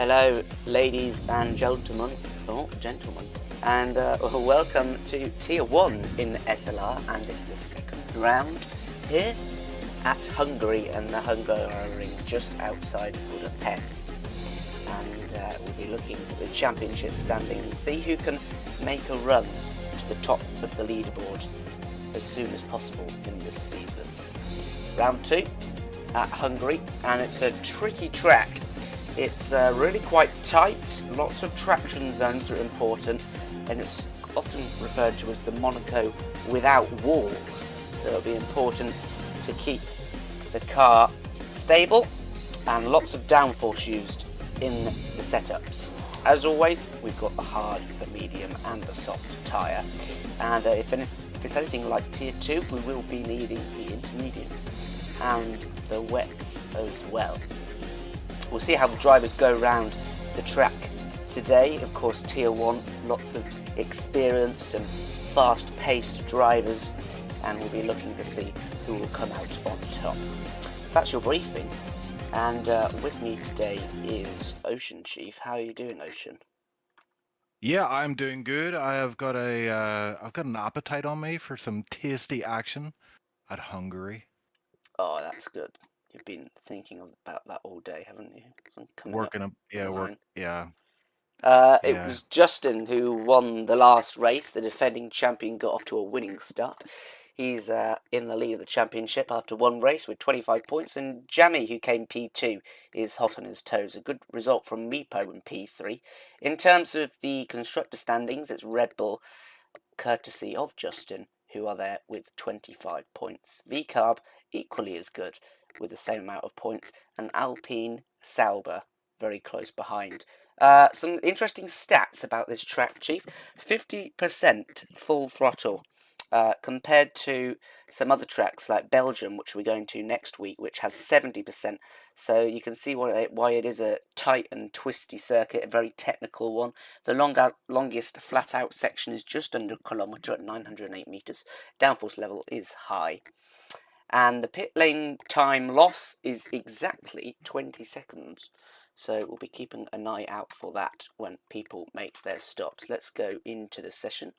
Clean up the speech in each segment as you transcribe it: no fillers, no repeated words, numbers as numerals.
Hello, ladies and gentlemen. And welcome to Tier 1 in SLR, and it's the second round here at Hungary and the Hungarian just outside Budapest. And we'll be looking at the championship standing and see who can make a run to the top of the leaderboard as soon as possible in this season. Round 2 at Hungary, and it's a tricky track. It's really quite tight, lots of traction zones are important, and it's often referred to as the Monaco without walls, so it'll be important to keep the car stable and lots of downforce used in the setups. As always, we've got the hard, the medium and the soft tyre, and if it's anything like Tier 2, we will be needing the intermediates and the wets as well. We'll see how the drivers go around the track today. Of course, Tier 1, lots of experienced and fast-paced drivers, and we'll be looking to see who will come out on top. That's your briefing, and with me today is Ocean Chief. How are you doing, Ocean? Yeah, I'm doing good. I've got an appetite on me for some tasty action at Hungary. Oh, that's good. You've been thinking about that all day, haven't you? Coming up Working up, the yeah, line. yeah. It was Justin who won the last race. The defending champion got off to a winning start. He's in the lead of the championship after one race with 25 points, and Jammy, who came P2, is hot on his toes. A good result from Meepo in P3. In terms of the constructor standings, it's Red Bull, courtesy of Justin, who are there with 25 points. VCarb, equally as good, with the same amount of points, and Alpine Sauber, very close behind. Some interesting stats about this track, Chief. 50% full throttle, compared to some other tracks like Belgium, which we're going to next week, which has 70%. So you can see why it is a tight and twisty circuit, a very technical one. The longest flat-out section is just under a kilometre at 908 metres. Downforce level is high. And the pit lane time loss is exactly 20 seconds. So we'll be keeping an eye out for that when people make their stops. Let's go into the session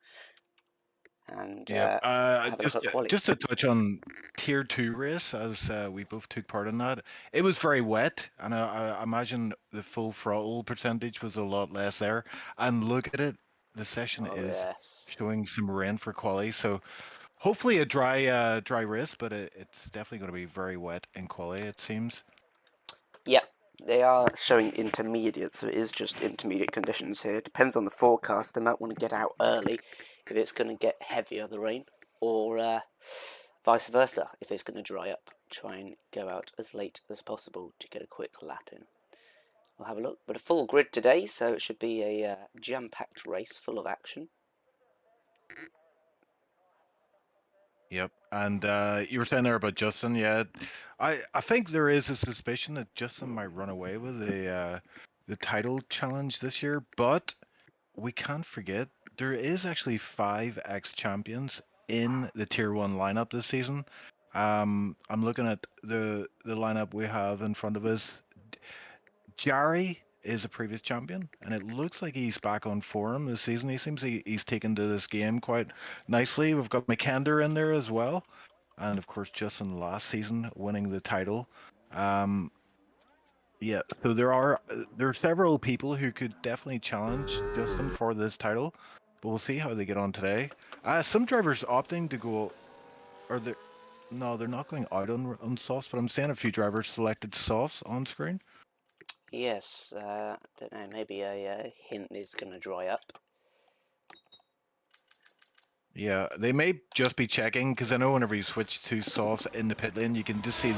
and Yep. have a look Just at quali. just to touch on Tier 2 race, as we both took part in that. It was very wet, and I imagine the full throttle percentage was a lot less there. And look at it, the session Oh, is yes. showing some rain for quali, so hopefully a dry race, but it's definitely going to be very wet in quali, it seems. Yeah, they are showing intermediate, so it is just intermediate conditions here. It depends on the forecast. They might want to get out early if it's going to get heavier, the rain, or vice versa, if it's going to dry up. Try and go out as late as possible to get a quick lap in. We'll have a look. But a full grid today, so it should be a jam-packed race full of action. Yep. And you were saying there about Justin, yeah. I think there is a suspicion that Justin might run away with the title challenge this year, but we can't forget there is actually 5 ex-champions in the Tier 1 lineup this season. I'm looking at the lineup we have in front of us. Jari is a previous champion, and it looks like he's back on form this season. He seems he's taken to this game quite nicely. We've got McKender in there as well, and of course Justin last season winning the title. Yeah, so there are several people who could definitely challenge Justin for this title, but we'll see how they get on today. Some drivers opting to go, or they no, they're not going out on softs, but I'm seeing a few drivers selected softs on screen. Yes, don't know, maybe a hint is going to dry up. Yeah, they may just be checking because I know whenever you switch to softs in the pit lane, you can just see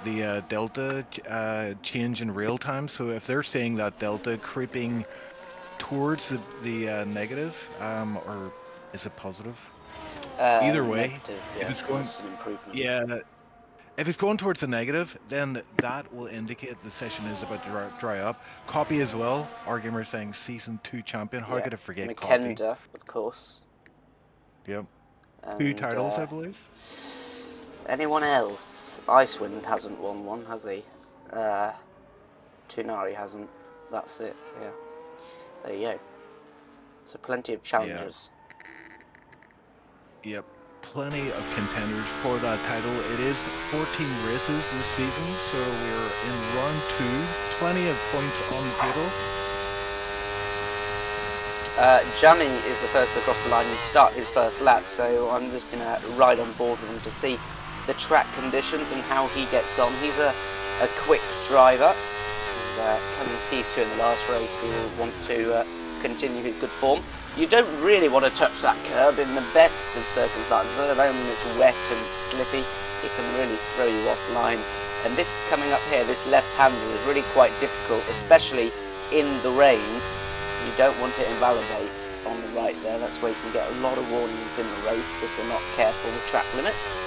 the delta change in real time. So if they're seeing that delta creeping towards the negative, or is it positive? Either way, Negative, if yeah, it's because going, it's an improvement. yeah, if it's going towards the negative, then that will indicate the session is about to dry up. Copy as well. Our gamer saying season 2 champion. How Yeah, could I forget Copy? McKender, of course, Yep, 2 and titles, I believe. anyone else? Icewind hasn't won one, has he? Tunari hasn't. that's it. Yeah, there you go. So plenty of challengers. Yep, plenty of contenders for that title. It is 14 races this season, so we're in round 2. Plenty of points on the table. Jamie is the first to cross the line and start his first lap, so I'm just going to ride on board with him to see the track conditions and how he gets on. He's a quick driver, and coming P2 in the last race, he'll want to continue his good form. You don't really want to touch that curb in the best of circumstances. At the moment it's wet and slippy, it can really throw you offline. And this coming up here, this left-hander is really quite difficult, especially in the rain. You don't want to invalidate on the right there. That's where you can get a lot of warnings in the race if you're not careful with track limits.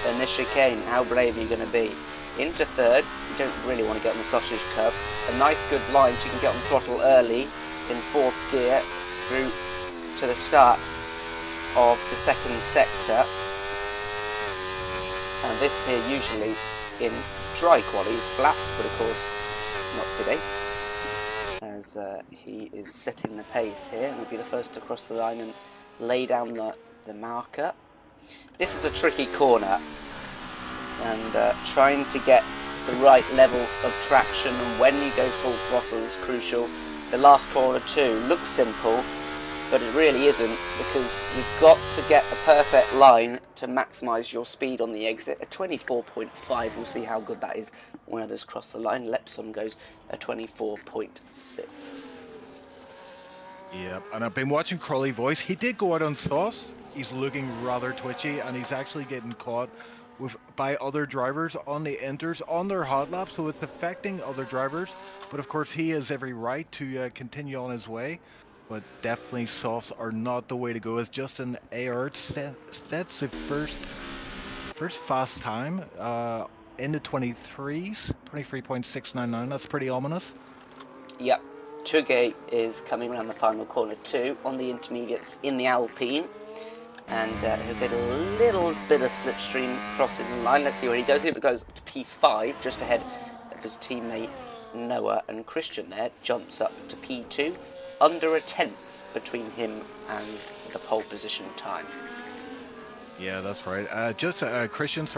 And this chicane, how brave are you going to be? Into third, you don't really want to get on the sausage curb. A nice good line so you can get on the throttle early in fourth gear through to the start of the second sector. And this here usually in dry quali is flat, but of course not today, as he is setting the pace here, and he'll be the first to cross the line and lay down the marker. This is a tricky corner, and trying to get the right level of traction and when you go full throttle is crucial. The last corner too looks simple, but it really isn't, because you've got to get a perfect line to maximise your speed on the exit. A 24.5, we'll see how good that is when others cross the line. Lepson goes a 24.6. Yep, and I've been watching Crawley Voice. He did go out on soft. He's looking rather twitchy, and he's actually getting caught by other drivers on the inters on their hot lap, so it's affecting other drivers. But of course, he has every right to continue on his way. But definitely softs are not the way to go, as Justin Ayert sets the first fast time in the 23s, 23.699. That's pretty ominous. Yep, Tugay is coming around the final corner too on the intermediates in the Alpine, and he'll get a little bit of slipstream crossing the line. Let's see where he goes. He goes to P5, just ahead of his teammate Noah, and Christian there jumps up to P2, under a tenth between him and the pole position time. Yeah, that's right. Christian,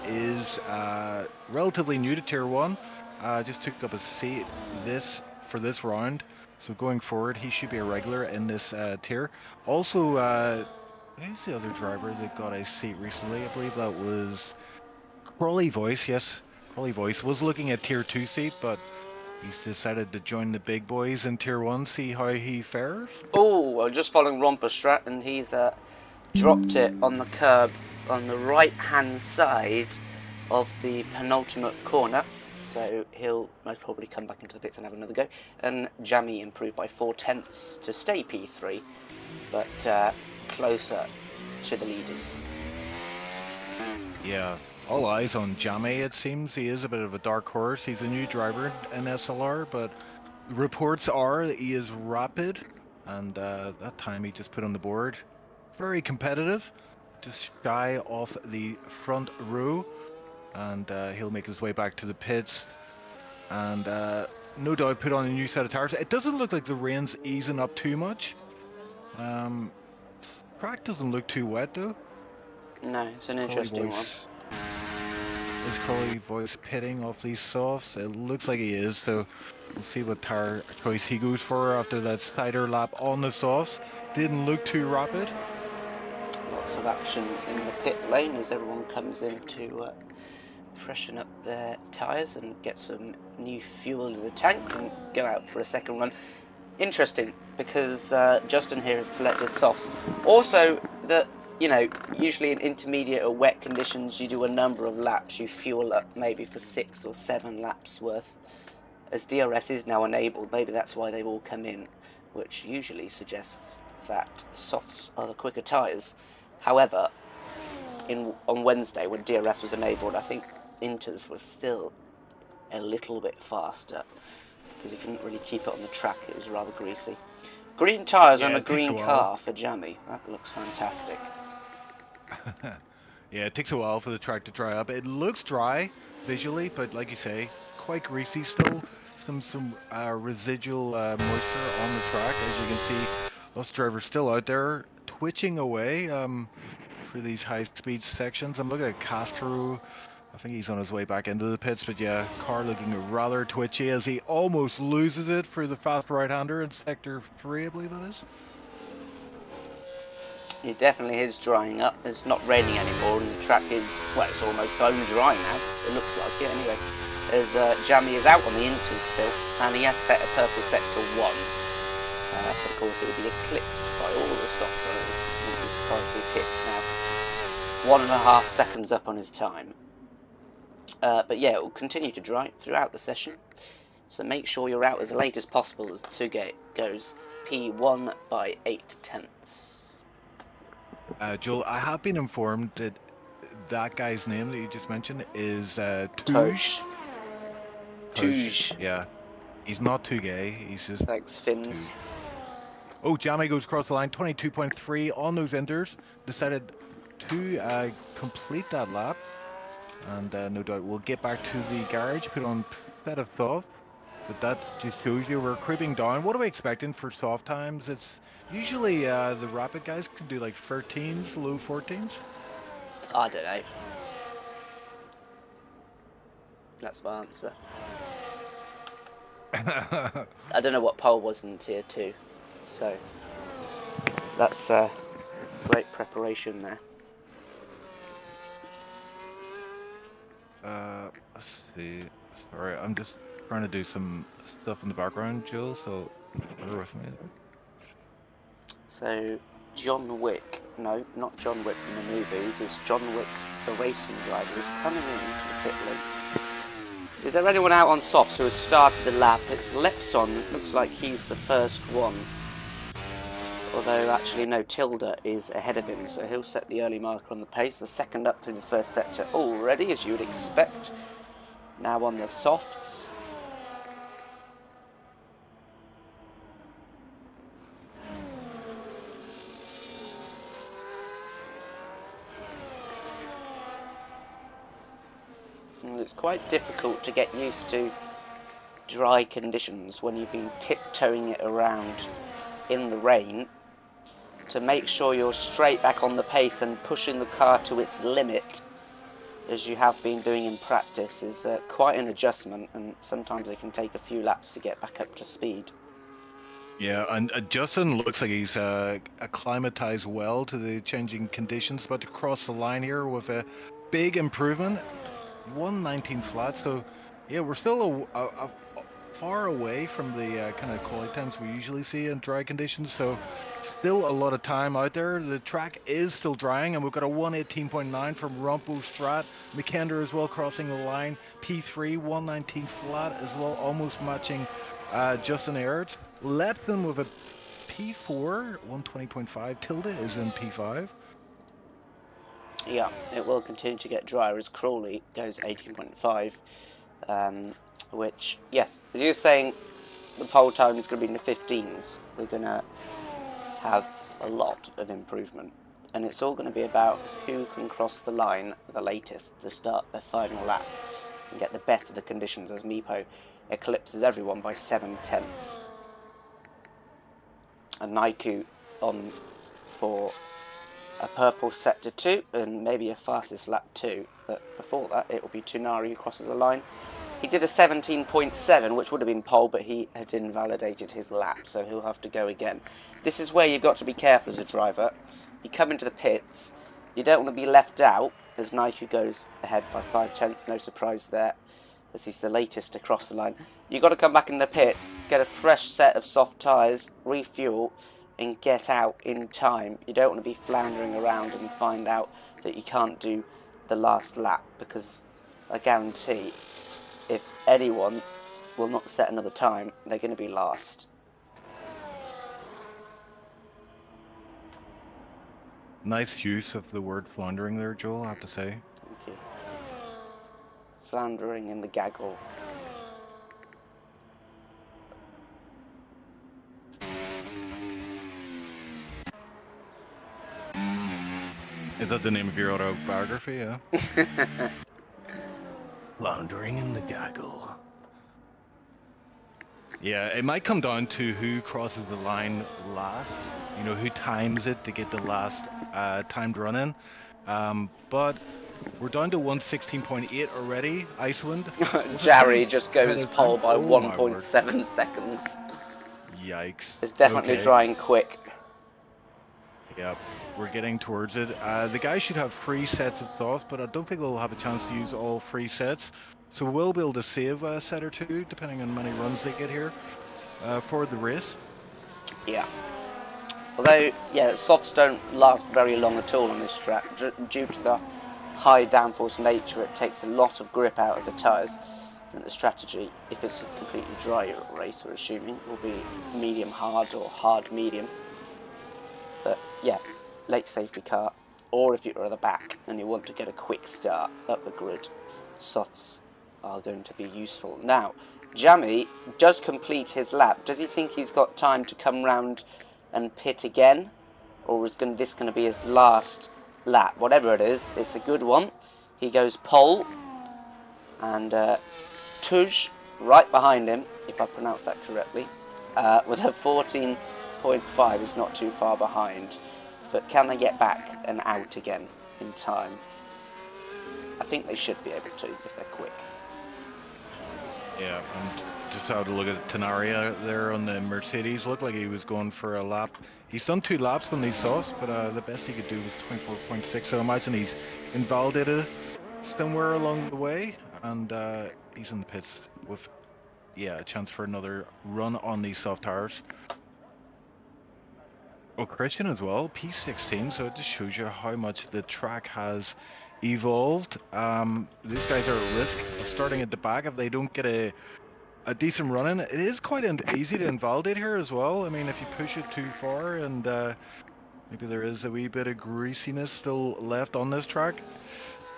is relatively new to Tier 1. Just took up a seat for this round. So going forward, he should be a regular in this tier. Also, who's the other driver that got a seat recently? I believe that was Crawley Voice. Yes, Crawley Voice was looking at Tier 2 seat, but he's decided to join the big boys in Tier 1, see how he fares. Oh, well, just following Romper Strat, and he's dropped it on the curb on the right-hand side of the penultimate corner. So he'll most probably come back into the pits and have another go. And Jamie improved by 4/10 to stay P3, but closer to the leaders. Yeah. All eyes on Jamie, it seems. He is a bit of a dark horse. He's a new driver in SLR, but reports are that he is rapid, and that time he just put on the board. Very competitive, just shy off the front row, and he'll make his way back to the pits, and no doubt put on a new set of tires. It doesn't look like the rain's easing up too much. Track doesn't look too wet though. No, it's an interesting one. Is Crawley Voice pitting off these softs? It looks like he is, so we'll see what tire choice he goes for after that cider lap on the softs. Didn't look too rapid. Lots of action in the pit lane as everyone comes in to freshen up their tyres and get some new fuel in the tank and go out for a second run. Interesting, because Justin here has selected softs. Also, usually in intermediate or wet conditions, you do a number of laps. You fuel up maybe for 6 or 7 laps worth. As DRS is now enabled, maybe that's why they've all come in, which usually suggests that softs are the quicker tyres. However, on Wednesday, when DRS was enabled, I think inters were still a little bit faster, because you couldn't really keep it on the track. It was rather greasy. Green tyres on a green car for Jamie. That looks fantastic. Yeah, it takes a while for the track to dry up. It looks dry visually, but like you say, quite greasy still. some residual moisture on the track. As you can see, us drivers still out there twitching away for these high-speed sections. I'm looking at Castro. I think he's on his way back into the pits, but yeah, car looking rather twitchy as he almost loses it for the fast right-hander in sector 3, I believe that is. It definitely is drying up. It's not raining anymore, and the track is, well, it's almost bone dry now. It looks like it anyway. As Jamie is out on the inters still, and he has set a purple sector 1. But of course, it will be eclipsed by all the soft runners. Wouldn't be surprised if he pits now. 1.5 seconds up on his time. But yeah, it will continue to dry throughout the session. So make sure you're out as late as possible as the 2 goes. P1 by 8/10. Joel, I have been informed that that guy's name that you just mentioned is Touge. Touge. Yeah, he's not too gay. He's just. Thanks, Finns. Touge. Oh, Jamie goes across the line, 22.3 on those inters. Decided to complete that lap, and no doubt we'll get back to the garage, put on a set of soft. But that just shows you we're creeping down. What are we expecting for soft times? It's usually the rapid guys can do like 13s, low 14s. I don't know. That's my answer. I don't know what pole was in tier 2, so that's great preparation there. Let's see. Sorry, I'm just trying to do some stuff in the background, Jill, so bear with me. So, John Wick, no, not John Wick from the movies, it's John Wick, the racing driver, is coming into the pit lane. Is there anyone out on softs who has started a lap? It's Lepson, looks like he's the first one. Although, actually, no, Tilda is ahead of him, so he'll set the early marker on the pace. The second up through the first sector already, as you would expect. Now on the softs. It's quite difficult to get used to dry conditions when you've been tiptoeing it around in the rain to make sure you're straight back on the pace and pushing the car to its limit as you have been doing in practice is quite an adjustment, and sometimes it can take a few laps to get back up to speed. Yeah, and Justin looks like he's acclimatized well to the changing conditions, but to cross the line here with a big improvement. 119 flat, so yeah, we're still a far away from the kind of quality times we usually see in dry conditions, so still a lot of time out there. The track is still drying, and we've got a 118.9 from Rompo Strat. McKender as well crossing the line. P3, 119 flat as well, almost matching Justin Aerts. Lepton with a P4, 120.5. Tilda is in P5. Yeah, it will continue to get drier as Crawley goes 18.5, which, yes, as you're saying, the pole time is going to be in the 15s. We're going to have a lot of improvement, and it's all going to be about who can cross the line the latest to start their final lap and get the best of the conditions, as Meepo eclipses everyone by 7/10. And Naiku on for a purple sector 2 and maybe a fastest lap 2, but before that it will be Tunari who crosses the line. He did a 17.7, which would have been pole, but he had invalidated his lap, so he'll have to go again. This is where you've got to be careful as a driver. You come into the pits, you don't want to be left out, as Naiku goes ahead by 5/10, no surprise there, as he's the latest to cross the line. You've got to come back in the pits, get a fresh set of soft tyres, refuel, and get out in time. You don't want to be floundering around and find out that you can't do the last lap, because I guarantee if anyone will not set another time, they're going to be last. Nice use of the word floundering there, Joel, I have to say. Thank you. Floundering in the gaggle. Is that the name of your autobiography, yeah? Floundering in the gaggle. Yeah, it might come down to who crosses the line last. You know, who times it to get the last timed run in. But we're down to 116.8 already. Iceland. Was it Jarry pretty just ahead goes of time? pole by Oh my word. 1.7 seconds. Yikes. It's definitely Okay. drying quick. Yep. We're getting towards it. The guy should have 3 sets of sauce, but I don't think we'll have a chance to use all 3 sets. So we'll be able to save a set or two, depending on how many runs they get here for the race. Yeah. Although, yeah, softs don't last very long at all on this track. Due to the high downforce nature, it takes a lot of grip out of the tyres. I think the strategy, if it's a completely dry race, we're assuming, will be medium hard or hard medium. But yeah, late safety car, or if you're at the back and you want to get a quick start up the grid, softs are going to be useful. Now, Jammy does complete his lap. Does he think he's got time to come round and pit again? Or is this going to be his last lap? Whatever it is, it's a good one. He goes pole, and Tuj right behind him, if I pronounce that correctly, with a 14.5 is not too far behind. But can they get back and out again in time? I think they should be able to if they're quick. Yeah, and just how to look at Tenaria there on the Mercedes. Looked like he was going for a lap. He's done 2 laps on these sauce, but the best he could do was 24.6. So I imagine he's invalidated somewhere along the way, and he's in the pits with, yeah, a chance for another run on these soft tires. Oh, Christian as well, P16, so it just shows you how much the track has evolved. These guys are at risk of starting at the back if they don't get a decent run in. It is quite easy to invalidate here as well. I mean, if you push it too far and maybe there is a wee bit of greasiness still left on this track.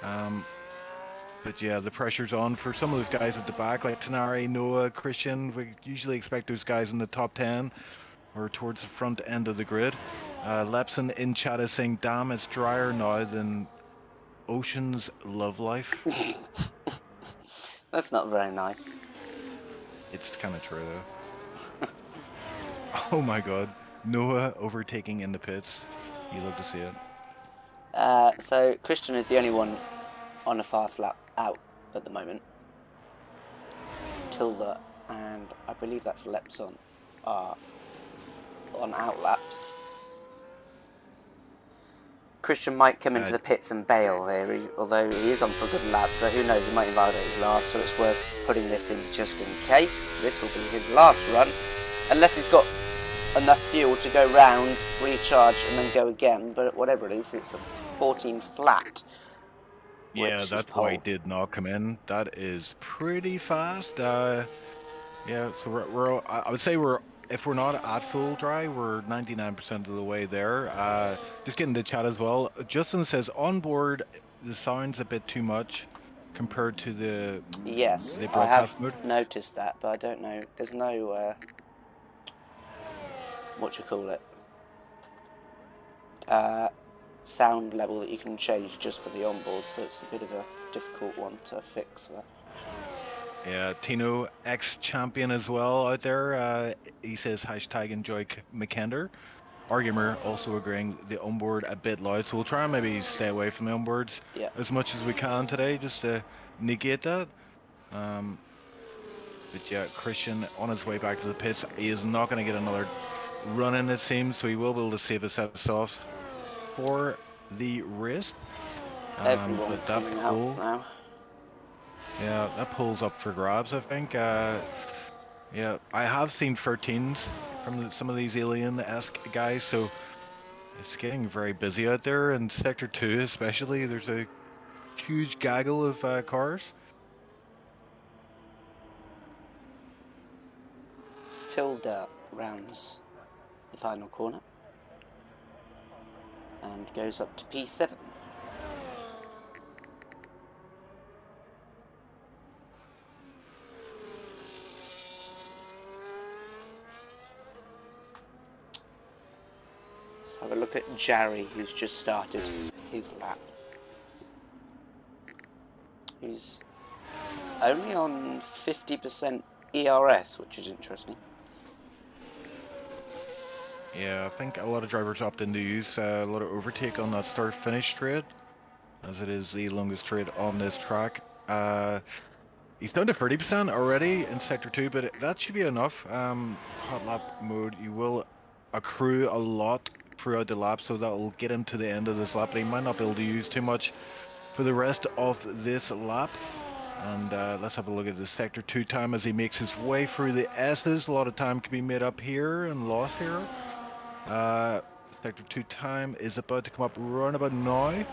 But yeah, the pressure's on for some of those guys at the back, like Tenari, Noah, Christian. We usually expect those guys in the top 10 or towards the front end of the grid. Lepson in chat is saying, damn, it's drier now than Ocean's love life. That's not very nice. It's kind of true, though. Oh my god. Noah overtaking in the pits. You love to see it. So Christian is the only one on a fast lap out at the moment. Tilda and I believe that's Lepson are on out laps. Christian might come into the pits and bail here, although he is on for a good lap, so who knows, he might invalidate his last, so it's worth putting this in just in case. This will be his last run, unless he's got enough fuel to go round, recharge, and then go again, but whatever it is, it's a 14 flat. Yeah, that's why he did not come in. That is pretty fast. Yeah, so I would say if we're not at full dry, we're 99% of the way there. Just getting to chat as well. Justin says on board the sound's a bit too much compared to the I have mode. noticed that, but I don't know. There's no what you call it, sound level that you can change just for the onboard, so it's a bit of a difficult one to fix that. Yeah, Tino, ex-champion as well out there. He says hashtag enjoy McKender. Argumer also agreeing the onboard a bit loud, so we'll try and maybe stay away from the onboards as much as we can today, just to negate that. But yeah, Christian on his way back to the pits, he is not going to get another run in, it seems, so he will be able to save a set of softs for the race. Everyone coming out now. Yeah, that pulls up for grabs, I think. Yeah, I have seen 13s from some of these alien-esque guys, so it's getting very busy out there, and Sector 2 especially, there's a huge gaggle of cars. Tilda rounds the final corner and goes up to P7. Let's have a look at Jarry, who's just started his lap. He's only on 50% ERS, which is interesting. Yeah, I think a lot of drivers opted to use a lot of overtake on that start-finish straight, as it is the longest straight on this track. He's down to 30% already in Sector 2, but that should be enough. Hot lap mode, you will accrue a lot throughout the lap, so that will get him to the end of this lap, but he might not be able to use too much for the rest of this lap. And let's have a look at the Sector 2 time as he makes his way through the S's. A lot of time can be made up here and lost here. Sector 2 time is about to come up round about now.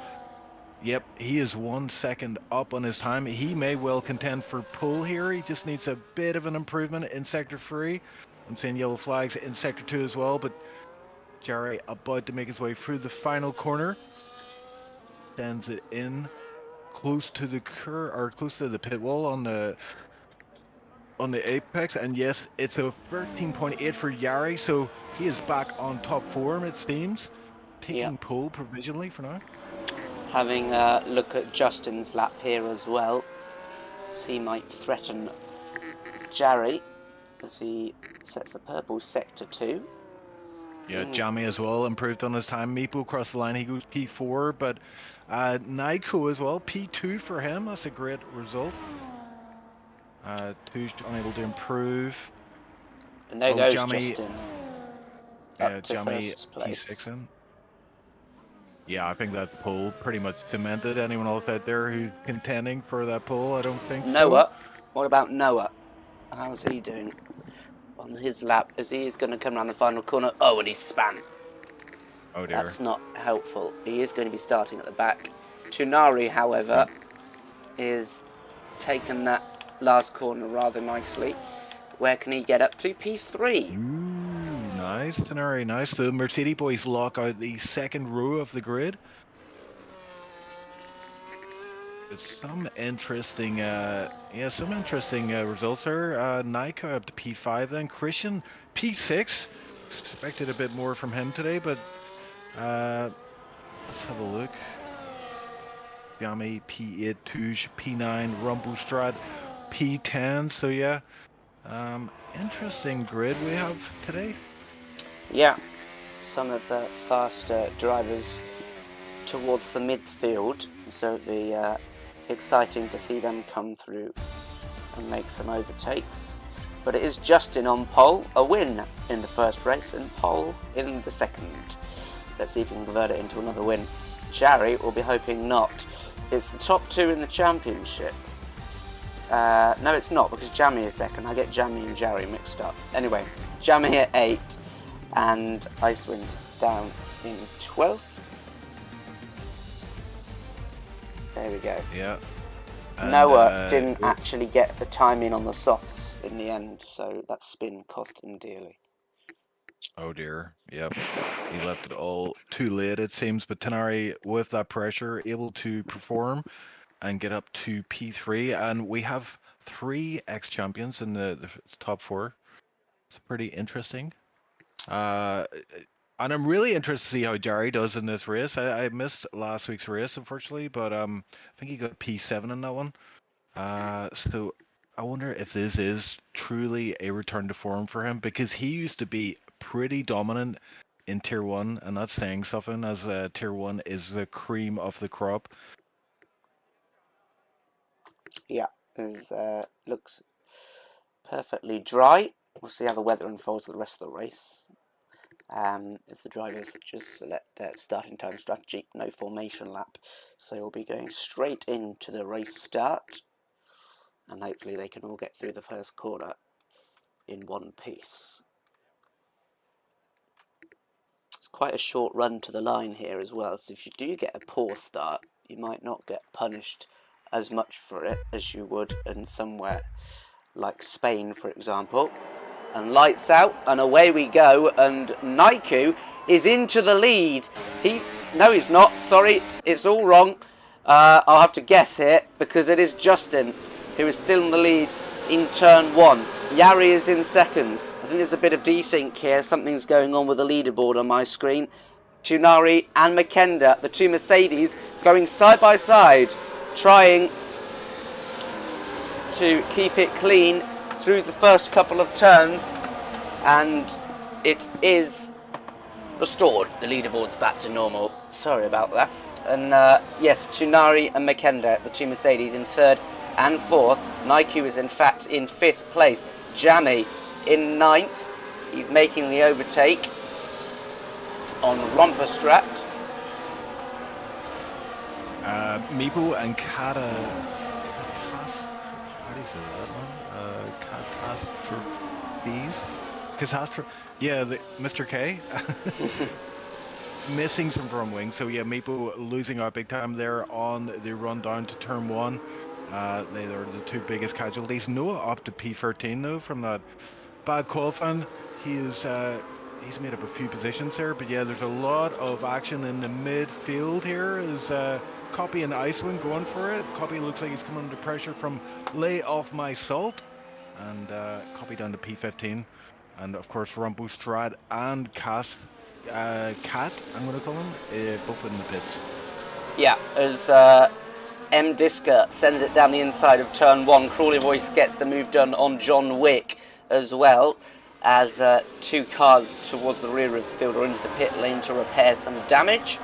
Yep, he is 1 second up on his time. He may well contend for pole here. He just needs a bit of an improvement in Sector 3. I'm seeing yellow flags in Sector 2 as well, but Jerry about to make his way through the final corner. Sends it in close to the close to the pit wall on the apex, and yes, it's a 13.8 for Yari, so he is back on top form, it seems. Taking pole provisionally for now. Having a look at Justin's lap here as well. So he might threaten Jerry as he sets a purple Sector 2. Yeah, Jamie as well improved on his time. Meepo across the line, he goes P4, but Naiko as well, P2 for him. That's a great result. Two's unable to improve. And there goes Jamie, Justin. Up to first place. P6 in. Yeah, I think that pole pretty much cemented anyone else out there who's contending for that pole. I don't think Noah. So. What about Noah? How's he doing on his lap as he is going to come around the final corner? Oh, and he's span. Oh dear. That's not helpful. He is going to be starting at the back. Tunari, however, is taken that last corner rather nicely. Where can he get up to? P3. Ooh, nice, Tunari, nice. The Mercedes boys lock out the second row of the grid. It's some interesting, results there. Nika up to P5 then. Christian P6. Expected a bit more from him today, but let's have a look. Yami P8, Touche P9, Rumblestrat P10. So yeah, interesting grid we have today. Yeah, some of the faster drivers towards the midfield, so it'll be exciting to see them come through and make some overtakes. But it is Justin on pole, a win in the first race and pole in the second. Let's see if we can convert it into another win. Jerry will be hoping not. It's the top two in the championship. No, it's not, because Jamie is second. I get Jamie and Jerry mixed up. Anyway, Jamie at 8 and Icewind down in 12th. There we go. Yeah. And, Noah didn't actually get the time in on the softs in the end, so that spin cost him dearly. Oh dear. Yep. He left it all too late, it seems, but Tenari, with that pressure, able to perform and get up to P3, and we have 3 ex-champions in the top 4. It's pretty interesting. And I'm really interested to see how Jerry does in this race. I missed last week's race, unfortunately, but I think he got P7 in that one. So I wonder if this is truly a return to form for him, because he used to be pretty dominant in Tier 1, and that's saying something, as Tier 1 is the cream of the crop. Yeah, it looks perfectly dry. We'll see how the weather unfolds for the rest of the race. As the drivers just select their starting time strategy, no formation lap, so we'll be going straight into the race start, and hopefully they can all get through the first corner in one piece. It's quite a short run to the line here as well, so if you do get a poor start, you might not get punished as much for it as you would in somewhere like Spain, for example. And lights out, and away we go, and Naiku is into the lead. No, he's not, sorry, it's all wrong. I'll have to guess here, because it is Justin who is still in the lead in turn 1. Yari is in second. I think there's a bit of desync here, something's going on with the leaderboard on my screen. Tunari and Makenda, the 2 Mercedes, going side by side, trying to keep it clean through the first couple of turns, and it is restored. The leaderboard's back to normal. Sorry about that. And yes, Tunari and Makenda, the two Mercedes, in 3rd and 4th. Naiku is in fact in 5th place. Jamie in 9th. He's making the overtake on Romperstraat. Mipo and Kata... How do you say that one? Catastrophe? Yeah, Mr. K. Missing some front wing. So yeah, Mipo losing out big time there on the run down to turn 1. They are the two biggest casualties. Noah up to P13 though from that bad qualifying. He's made up a few positions there, but yeah, there's a lot of action in the midfield here. Is Copy and Icewind going for it. Copy looks like he's coming under pressure from Lay Off My Salt, and Copy down to P15, and of course Romperstraat and Cat, I'm going to call him, both in the pits. Yeah, as M. Disker sends it down the inside of turn 1. Crawley Voice gets the move done on John Wick as well, as 2 cars towards the rear of the field are into the pit lane to repair some damage.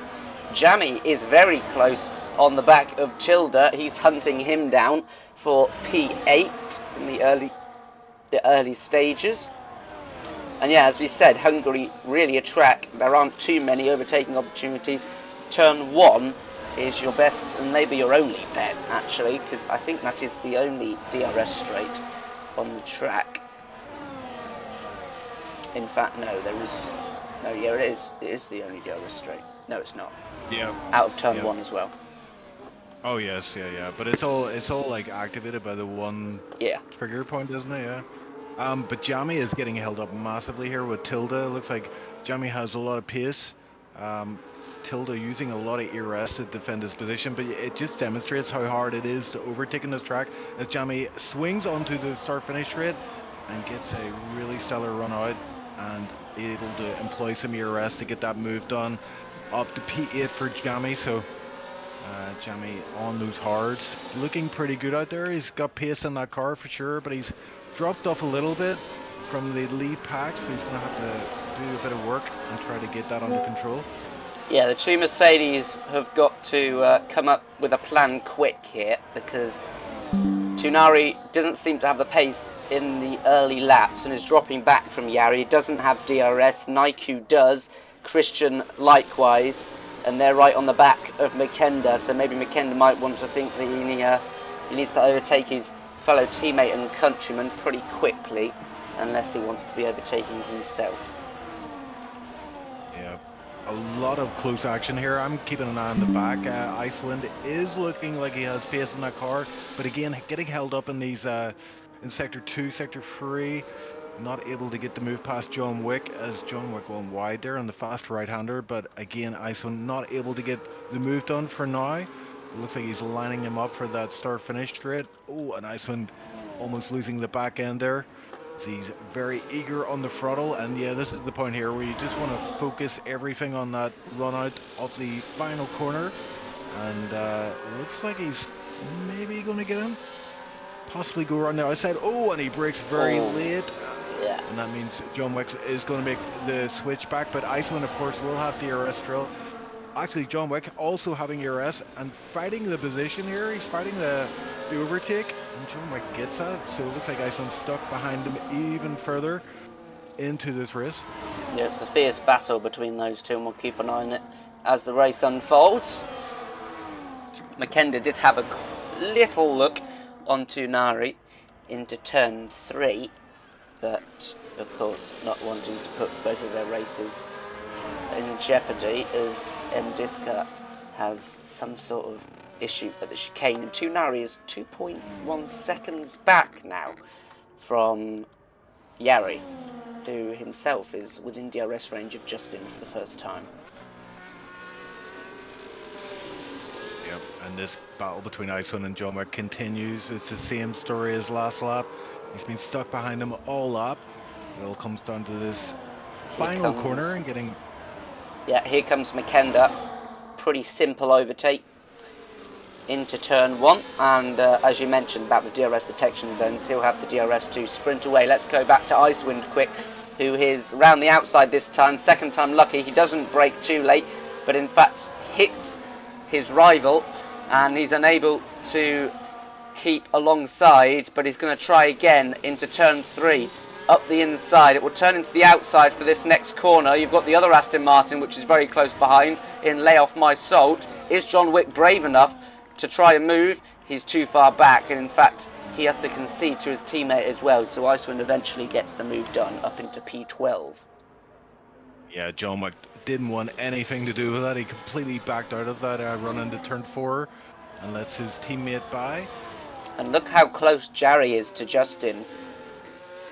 Jamie is very close on the back of Tilda. He's hunting him down for P8 in the early stages. And yeah, as we said, Hungary really a track. There aren't too many overtaking opportunities. Turn 1 is your best and maybe your only bet, actually, because I think that is the only DRS straight on the track. In fact, no, there is... No, yeah, it is. It is the only DRS straight. No, it's not. Yeah. Out of turn 1 as well. Oh yes, yeah. But it's all like activated by the one trigger point, isn't it? Yeah. But Jamie is getting held up massively here with Tilda. It looks like Jamie has a lot of pace. Tilda using a lot of ERS to defend his position, but it just demonstrates how hard it is to overtake in this track as Jamie swings onto the start-finish straight and gets a really stellar run out and able to employ some ERS to get that move done. Up to P8 for Jamie, so Jamie on those hards, looking pretty good out there. He's got pace in that car for sure, but he's dropped off a little bit from the lead pack, so he's going to have to do a bit of work and try to get that under control. Yeah, the two Mercedes have got to come up with a plan quick here, because Tunari doesn't seem to have the pace in the early laps and is dropping back from Yari. He doesn't have DRS, Naiku does, Christian likewise, and they're right on the back of Makenda, so maybe Makenda might want to think that he needs to overtake his fellow teammate and countryman pretty quickly, unless he wants to be overtaking himself. Yeah, a lot of close action here. I'm keeping an eye on the back. Icewind is looking like he has pace in that car, but again, getting held up in these in Sector 2, Sector 3, not able to get the move past John Wick, as John Wick going wide there on the fast right-hander, but again, Icewind not able to get the move done for now. It looks like he's lining him up for that start-finish straight. Oh, and Icewind almost losing the back end there. He's very eager on the throttle, and yeah, this is the point here where you just want to focus everything on that run out of the final corner, and looks like he's maybe going to get him, possibly go around the outside. Oh, and he brakes very late, and that means John Wick is going to make the switch back, but Icewind of course will have DRS still. Actually, John Wick also having ERS and fighting the position here. He's fighting the overtake, and John Wick gets that, so it looks like Iceland's stuck behind him even further into this race. Yeah, it's a fierce battle between those two, and we'll keep an eye on it as the race unfolds. Makenda did have a little look on Tunari into turn 3, but of course not wanting to put both of their races in jeopardy, as M. Diska has some sort of issue at the chicane, and Tunari is 2.1 seconds back now from Yari, who himself is within DRS range of Justin for the first time. Yep, and this battle between Icewind and John Wick continues. It's the same story as last lap. He's been stuck behind him all lap. It all comes down to this final corner and getting... Yeah, here comes Makenda. Pretty simple overtake. into turn 1, and as you mentioned about the DRS detection zones, he'll have the DRS to sprint away. Let's go back to Icewind quick, who is round the outside this time, second time lucky. He doesn't brake too late, but in fact hits his rival, and he's unable to keep alongside, but he's going to try again into turn 3. Up the inside, it will turn into the outside for this next corner. You've got the other Aston Martin, which is very close behind in Lay Off My Salt. Is John Wick brave enough to try and move? He's too far back, and in fact he has to concede to his teammate as well, so Icewind eventually gets the move done up into P12. Yeah, John Wick didn't want anything to do with that. He completely backed out of that run into turn 4 and lets his teammate by. And look how close Jarry is to Justin.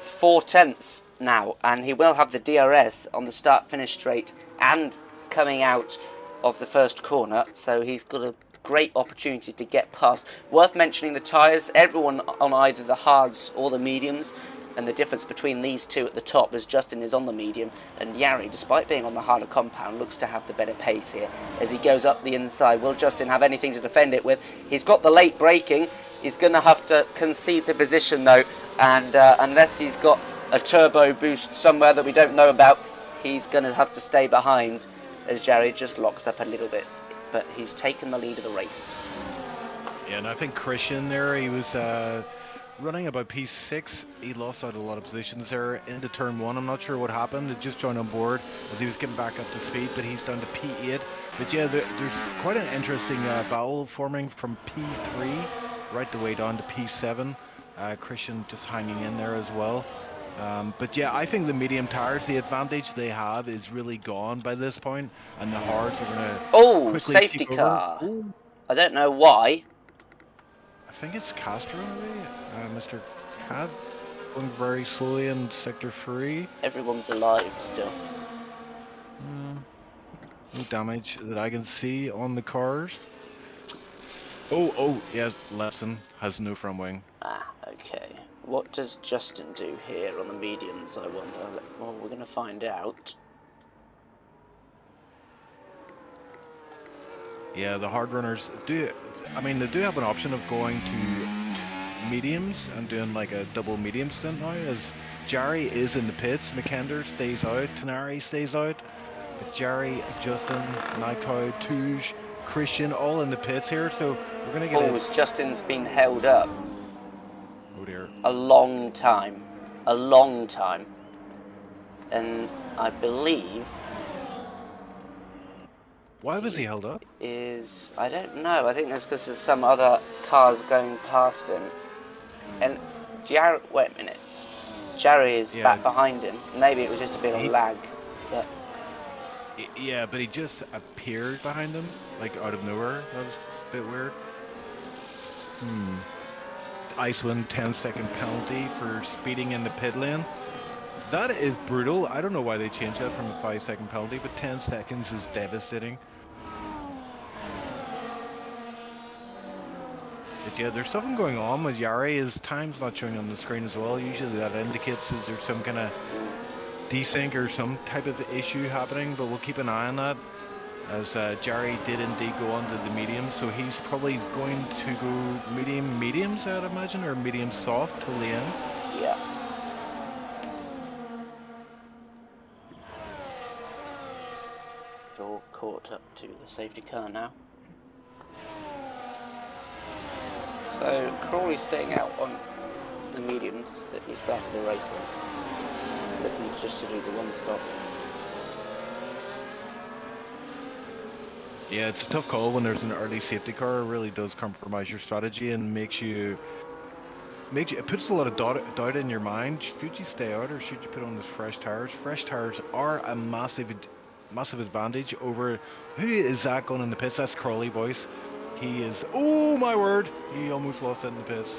4/10 now, and he will have the DRS on the start-finish straight and coming out of the first corner, so he's got a great opportunity to get past. Worth mentioning the tyres, everyone on either the hards or the mediums, and the difference between these two at the top as Justin is on the medium, and Jarry, despite being on the harder compound, looks to have the better pace here as he goes up the inside. Will Justin have anything to defend it with? He's got the late braking. He's going to have to concede the position though, and unless he's got a turbo boost somewhere that we don't know about, he's going to have to stay behind as Jarry just locks up a little bit. But he's taken the lead of the race. Yeah, and I think Christian there, he was running about P6. He lost out a lot of positions there into turn 1. I'm not sure what happened. He just joined on board as he was getting back up to speed, but he's down to P8. But yeah, there's quite an interesting battle forming from P3 right the way down to P7. Christian just hanging in there as well. But yeah, I think the medium tires, the advantage they have is really gone by this point, and the hards are going to Oh, safety car. Ooh. I don't know why. I think it's Castro, maybe? Mr. Cad going very slowly in sector 3. Everyone's alive still. No damage that I can see on the cars. Oh, yeah, Lepson has no front wing. Ah, okay. What does Justin do here on the mediums, I wonder? Well, we're going to find out. Yeah, the hard runners do, they do have an option of going to mediums and doing like a double medium stint now, as Jarry is in the pits, McKender stays out, Tenari stays out, but Jarry, Justin, Nikau, Touge, Christian, all in the pits here, so we're going to get as Justin's been held up. Oh dear. A long time. And I believe... Why was he held up? I don't know. I think that's because there's some other cars going past him. And Jarry... Wait a minute. Jarry is back behind him. Maybe it was just a bit of lag. But... Yeah, but he just appeared behind him, like out of nowhere. That was a bit weird. Icewind 10-second penalty for speeding in the pit lane. That is brutal. I don't know why they changed that from a 5-second penalty, but 10 seconds is devastating. But yeah, there's something going on with Jarry. His time's not showing on the screen as well. Usually that indicates that there's some kind of desync or some type of issue happening, but we'll keep an eye on that, as Jarry did indeed go onto the medium, so he's probably going to go mediums, I'd imagine, or medium soft till the end. Yeah. All caught up to the safety car now. So Crawley's staying out on the mediums that he started the race on, looking just to do the one stop. Yeah, it's a tough call when there's an early safety car. It really does compromise your strategy and it puts a lot of doubt in your mind. Should you stay out or should you put on those fresh tires? Fresh tires are a massive advantage over... Who is that going in the pits? That's Crawley, boys. He is... Oh my word! He almost lost it in the pits.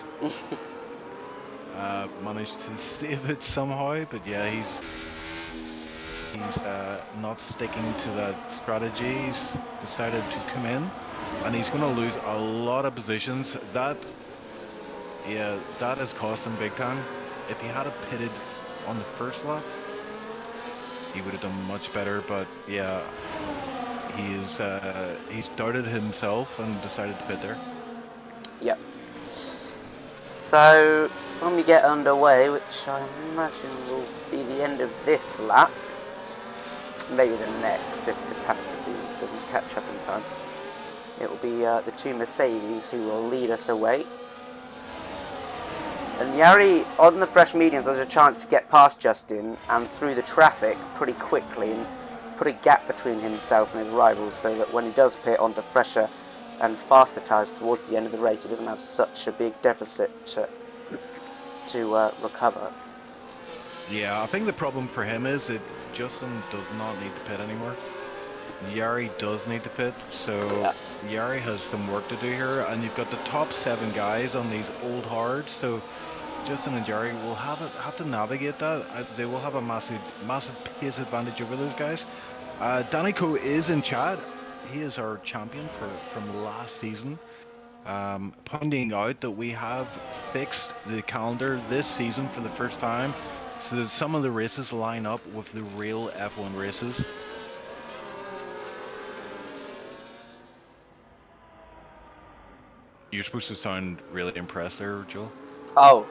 Managed to save it somehow, but yeah, he's not sticking to that strategy. He's decided to come in, and he's going to lose a lot of positions. That has cost him big time. If he had pitted on the first lap, he would have done much better, but yeah, he's doubted himself and decided to pit there. Yep. So when we get underway, which I imagine will be the end of this lap, maybe the next if catastrophe doesn't catch up in time, it will be the two Mercedes who will lead us away. And Jari, on the fresh mediums, has a chance to get past Justin and through the traffic pretty quickly and put a gap between himself and his rivals so that when he does pit onto fresher and faster tyres towards the end of the race, he doesn't have such a big deficit to recover. Yeah, I think the problem for him is that Justin does not need to pit anymore. Jari does need to pit, so yeah. Jari has some work to do here, and you've got the top 7 guys on these old hards, so Justin and Jari will have to navigate that. They will have a massive pace advantage over those guys. Danny Coe is in chat. He is our champion from last season, pointing out that we have fixed the calendar this season for the first time, so that some of the races line up with the real F1 races. You're supposed to sound really impressed there, Joel. Oh,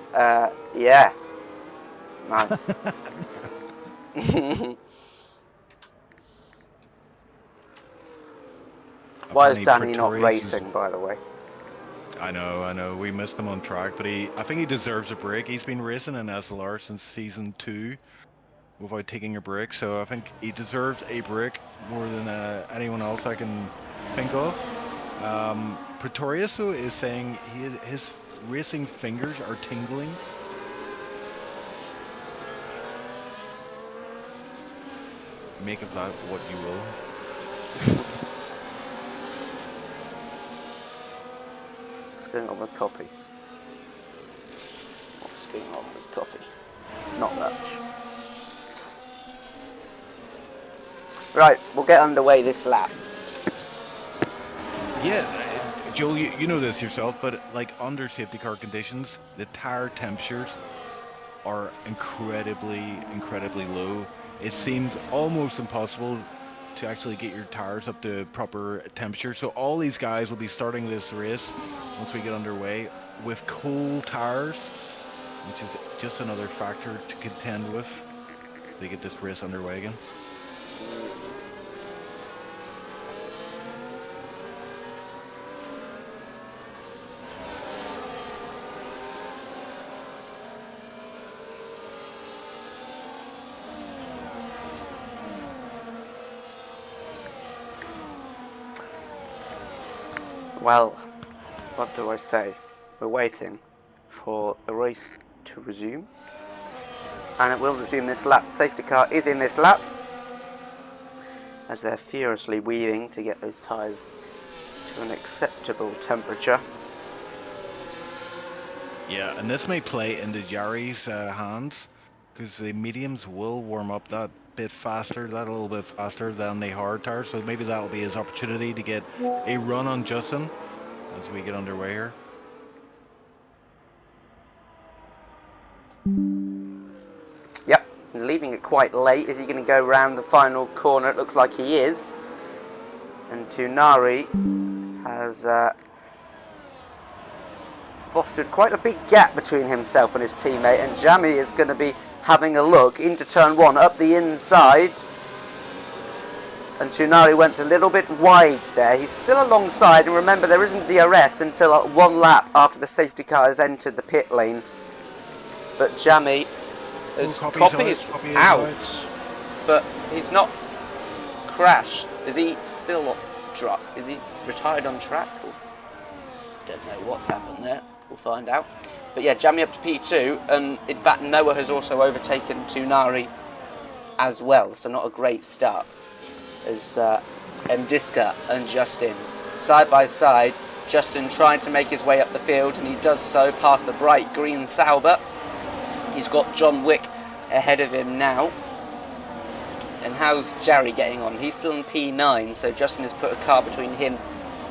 yeah. Nice. Why is Danny not racing, by the way? I know. We missed him on track, but I think he deserves a break. He's been racing in SLR since season 2 without taking a break, so I think he deserves a break more than anyone else I can think of. Pretorius is saying his racing fingers are tingling. Make of that what you will. What's going on with copy? What's going on with copy? Not much. Right, we'll get underway this lap. Yeah, Joel, you know this yourself, but like under safety car conditions, the tire temperatures are incredibly low. It seems almost impossible to actually get your tires up to proper temperature. So all these guys will be starting this race once we get underway with cold tires, which is just another factor to contend with to get this race underway again. Well, what do I say? We're waiting for the race to resume, and it will resume this lap. Safety car is in this lap as they're furiously weaving to get those tyres to an acceptable temperature. Yeah, and this may play into Jari's hands, because the mediums will warm up that little bit faster than the hard tires, so maybe that'll be his opportunity to get a run on Justin as we get underway here. Yep, leaving it quite late. Is he going to go round the final corner? It looks like he is. And Tunari has fostered quite a big gap between himself and his teammate, and Jamie is going to be having a look into turn 1 up the inside, and Tunari went a little bit wide there. He's still alongside, and remember there isn't DRS until 1 lap after the safety car has entered the pit lane. But Jamie is out, but he's not crashed. Is he still is he retired on track? Or don't know what's happened there. We'll find out. But yeah, Jamie up to P2, and in fact Noah has also overtaken Tunari as well, so not a great start. As Mdiska and Justin side by side, Justin trying to make his way up the field, and he does so past the bright green Sauber. He's got John Wick ahead of him now. And how's Jari getting on? He's still in P9, so Justin has put a car between him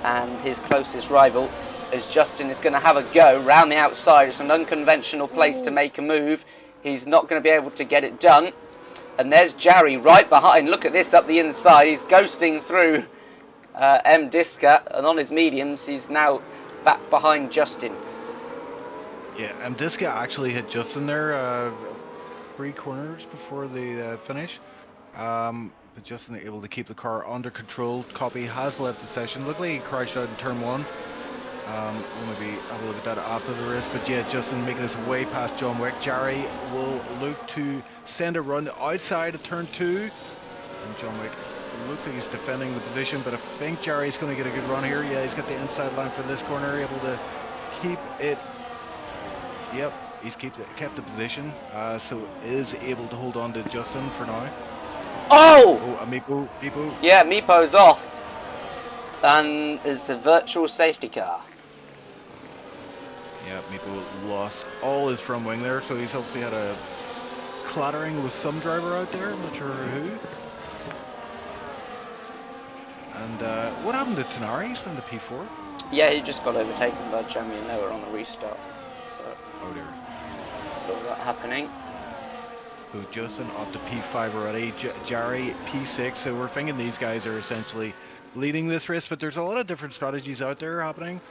and his closest rival, as Justin is going to have a go round the outside. It's an unconventional place to make a move. He's not going to be able to get it done. And there's Jari right behind. Look at this up the inside. He's ghosting through Mdiska, and on his mediums he's now back behind Justin. Yeah, and Diska actually hit Justin there 3 corners before the finish. But Justin able to keep the car under control. Copy has left the session. Looked like he crashed out in turn 1. We'll maybe have a look at that after the race. But yeah, Justin making his way past John Wick. Jerry will look to send a run outside of turn 2. And John Wick looks like he's defending the position, but I think Jerry's going to get a good run here. Yeah, he's got the inside line for this corner, able to keep it. Yep, he's kept the position, so is able to hold on to Justin for now. Oh! Oh, Meepo. Yeah, Meepo's off. And it's a virtual safety car. Yeah, Meepo lost all his front wing there, so he's obviously had a clattering with some driver out there, I'm not sure who. And what happened to Tenari? He's been the P4. Yeah, he just got overtaken by Jamie and they were on the restart. So, Oh dear. saw that happening. So Justin up to P5 already, Jerry P6, so we're thinking these guys are essentially leading this race, but there's a lot of different strategies out there happening.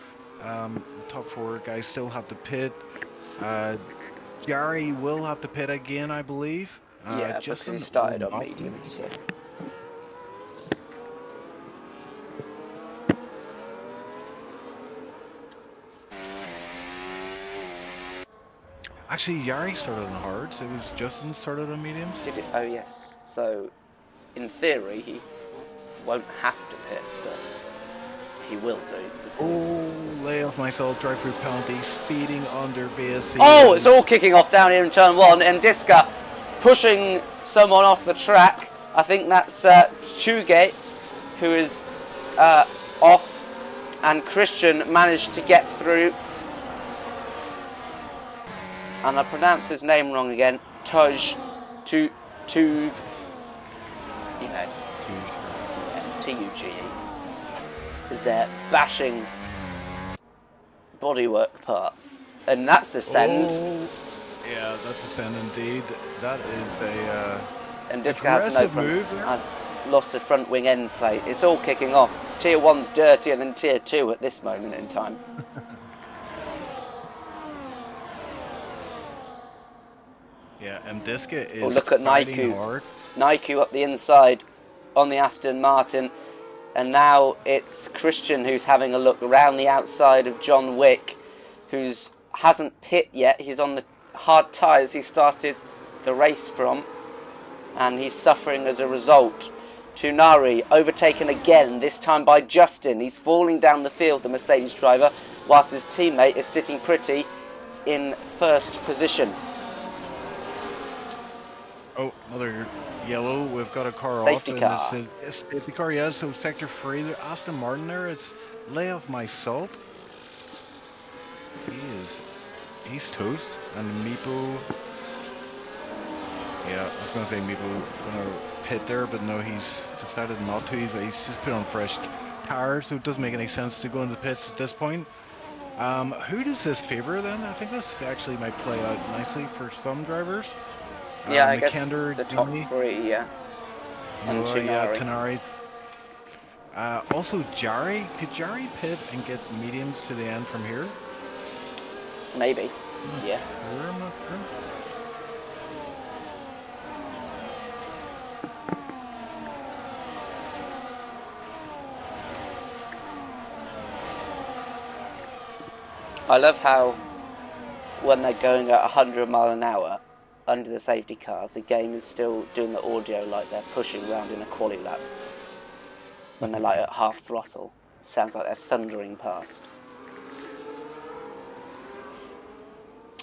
The top 4 guys still have to pit. Jerry will have to pit again, I believe. Yeah, Justin because he started will on not. medium, so... Actually, Yari started on hards. It was Justin started on mediums. Did it? Oh, yes. So, in theory, he won't have to pit, but he will do. Because... Oh, lay off myself, drive through penalty, speeding under VSC. Oh, it's all kicking off down here in turn 1, and Diska pushing someone off the track. I think that's Chugate, who is off, and Christian managed to get through. And I pronounced his name wrong again. Tug. You know. Yeah, T-U-G-E. Is there bashing bodywork parts. And that's Ascend. Oh, yeah, that's Ascend indeed. That is a... and Diska has no front, has lost a front wing end plate. It's all kicking off. Tier 1's dirtier than Tier 2 at this moment in time. Yeah, Diska is look at fighting Naiku. hard. Naiku up the inside on the Aston Martin. And now it's Christian who's having a look around the outside of John Wick, who's hasn't pit yet. He's on the hard tyres he started the race from, and he's suffering as a result. Tunari overtaken again, this time by Justin. He's falling down the field, the Mercedes driver, whilst his teammate is sitting pretty in first position. Oh, another yellow. We've got a car Safety off. car. And it's a safety car, yeah. So sector 3, there, Aston Martin there. It's lay off my salt. He's toast. And Meepo. Yeah, I was gonna say Meepo gonna pit there, but no, he's decided not to. He's just put on fresh tires, so it doesn't make any sense to go into the pits at this point. Who does this favour then? I think this actually might play out nicely for some drivers. Yeah, I guess Vikander, the top Jimmy. 3, yeah. And Tunari. Yeah, Tenari. Also, Jari. Could Jari pit and get mediums to the end from here? Maybe, yeah. I'm not sure. I love how when they're going at 100 mile an hour under the safety car, the game is still doing the audio like they're pushing around in a quali lap. When they're like at half throttle, it sounds like they're thundering past.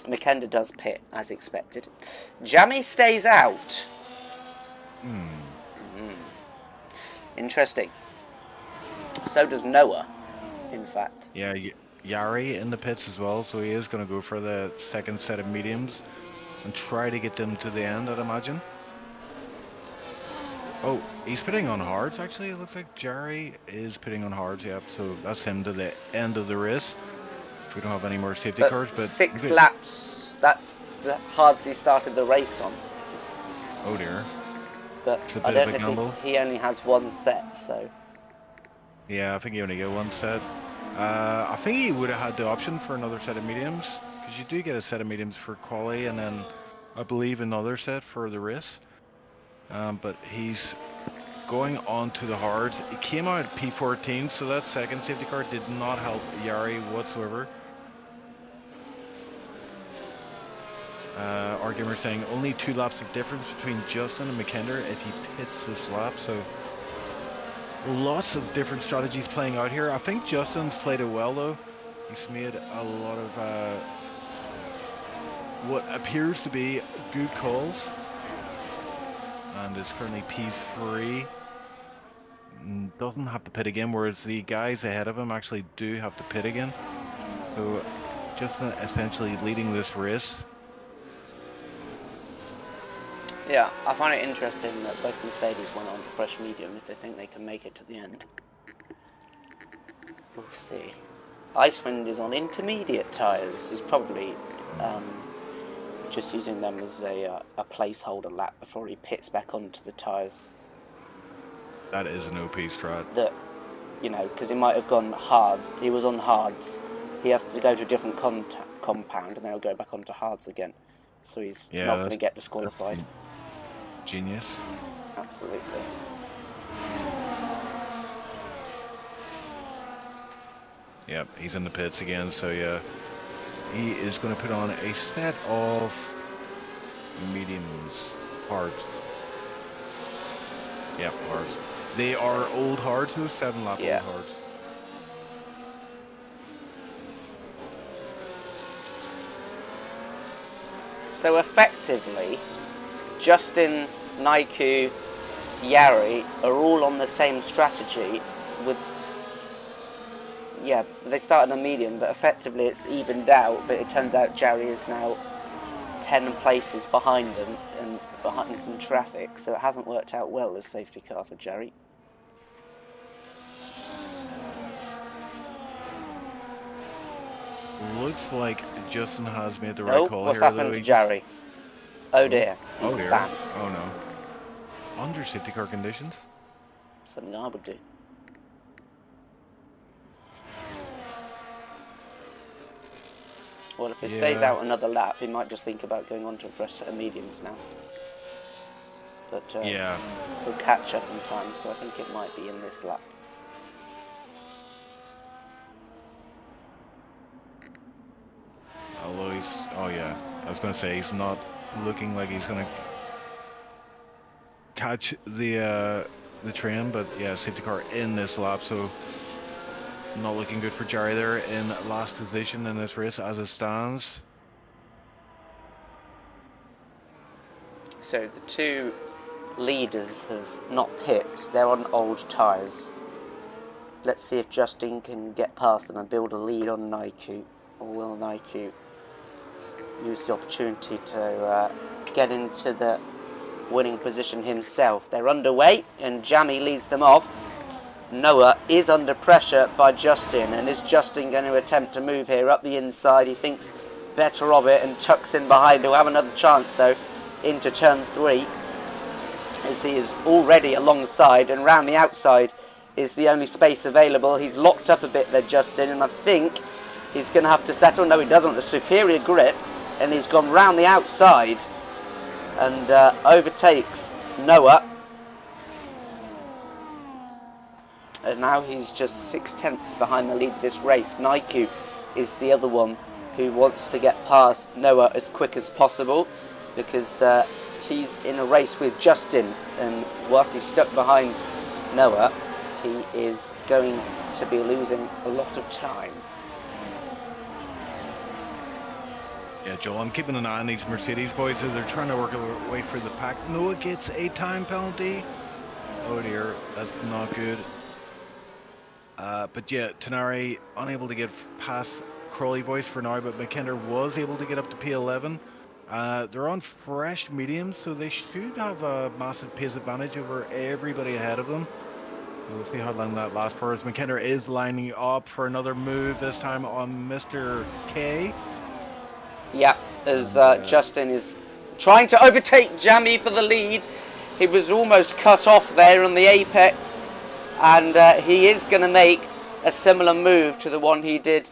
Mikenda does pit, as expected. Jamie stays out. Interesting. So does Noah, in fact. Yeah, Yari in the pits as well, so he is going to go for the second set of mediums and try to get them to the end, I'd imagine. Oh, he's putting on hards, actually. It looks like Jerry is putting on hards, yep. So that's him to the end of the race. We don't have any more safety cars, but 6 laps, that's the hards he started the race on. Oh dear. But I don't know if he only has 1 set, so... Yeah, I think you only get 1 set. I think he would have had the option for another set of mediums, because you do get a set of mediums for quali, and then I believe another set for the race. But he's going on to the hards. It came out at P14, so that second safety car did not help Yari whatsoever. Our gamer saying only 2 laps of difference between Justin and McKender if he pits this lap, so lots of different strategies playing out here. I think Justin's played it well though. He's made a lot of what appears to be good calls, and it's currently P3. Doesn't have to pit again, whereas the guys ahead of him actually do have to pit again. So Justin essentially leading this race. Yeah, I find it interesting that both Mercedes went on fresh medium if they think they can make it to the end. We'll see. Icewind is on intermediate tyres. He's probably just using them as a placeholder lap before he pits back onto the tyres. That is an OP strat. That, you know, because he might have gone hard. He was on hards. He has to go to a different compound and then he'll go back onto hards again. So he's not going to get disqualified. Genius. Absolutely. Yep, he's in the pits again, so yeah. He is going to put on a set of mediums. Hard. Yep, hards. They are old hards, though, 7 lap old hards. So effectively, Justin, Naiku, Yari are all on the same strategy with, yeah, they started on medium, but effectively it's evened out, but it turns out Yari is now 10 places behind them and behind some traffic, so it hasn't worked out well as safety car for Yari. Looks like Justin has made the right call what's here. happened to Yari? Oh dear, he's spun. Oh no. Under safety car conditions? Something I would do. Well, if he stays out another lap, he might just think about going on to a fresh set of mediums now. But he'll catch up in time, so I think it might be in this lap. Although he's, I was going to say he's not looking like he's going to catch the train, but yeah, safety car in this lap, so not looking good for Jerry there in last position in this race as it stands. So the two leaders have not pit, they're on old tyres. Let's see if Justin can get past them and build a lead on Naiku, or will Naiku use the opportunity to get into the winning position himself. They're underway and Jamie leads them off. Noah is under pressure by Justin, and is Justin going to attempt to move here up the inside? He thinks better of it and tucks in behind. He'll have another chance though into turn 3, as he is already alongside, and round the outside is the only space available. He's locked up a bit there, Justin, and I think he's going to have to settle. No, he doesn't. A superior grip, and he's gone round the outside and overtakes Noah. And now he's just 6/10 behind the lead of this race. Naiku is the other one who wants to get past Noah as quick as possible, because he's in a race with Justin, and whilst he's stuck behind Noah, he is going to be losing a lot of time. Yeah, Joel, I'm keeping an eye on these Mercedes boys as they're trying to work their way through the pack. Noah gets a time penalty. Oh dear, that's not good. But yeah, Tenari unable to get past Crawley boys for now, but McKender was able to get up to P11. They're on fresh mediums, so they should have a massive pace advantage over everybody ahead of them. We'll see how long that lasts for us. McKender is lining up for another move, this time on Mr. K. Yeah, as Justin is trying to overtake Jamie for the lead. He was almost cut off there on the apex, and he is going to make a similar move to the one he did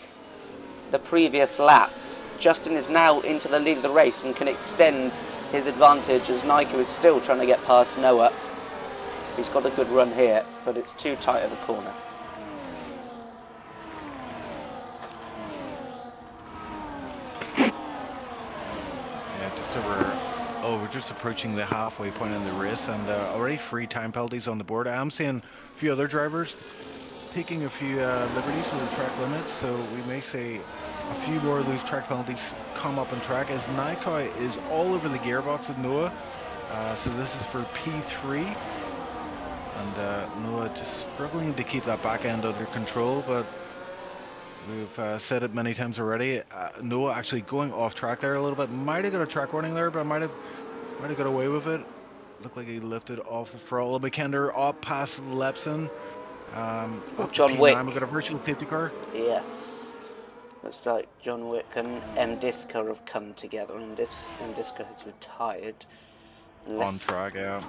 the previous lap. Justin is now into the lead of the race and can extend his advantage as Naiko is still trying to get past Noah. He's got a good run here, but it's too tight of a corner. Yeah, just over. Oh, we're just approaching the halfway point in the race, and already 3 time penalties on the board. I am seeing a few other drivers taking a few liberties with the track limits, so we may see a few more of those track penalties come up on track as Naiko is all over the gearbox with Noah. So this is for P3, and Noah just struggling to keep that back end under control, but we've said it many times already. Noah actually going off track there a little bit. Might have got a track warning there, but might have got away with it. Looked like he lifted off the throttle. McKender up past Lepson. John Wick. We've got a virtual safety car. Yes. Looks like John Wick and M-Disco have come together, and M-Disco has retired. On track, yeah.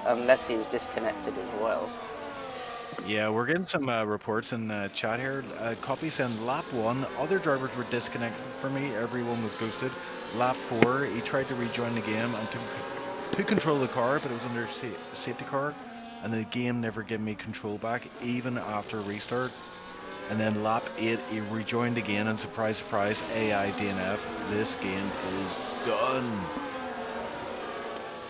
Unless he's disconnected as well. Yeah, we're getting some reports in chat here. Copy saying lap 1, other drivers were disconnected for me. Everyone was ghosted. Lap 4, he tried to rejoin the game and to control the car, but it was under safety car, and the game never gave me control back even after restart. And then lap 8, he rejoined again, and surprise, surprise, AI DNF. This game is done.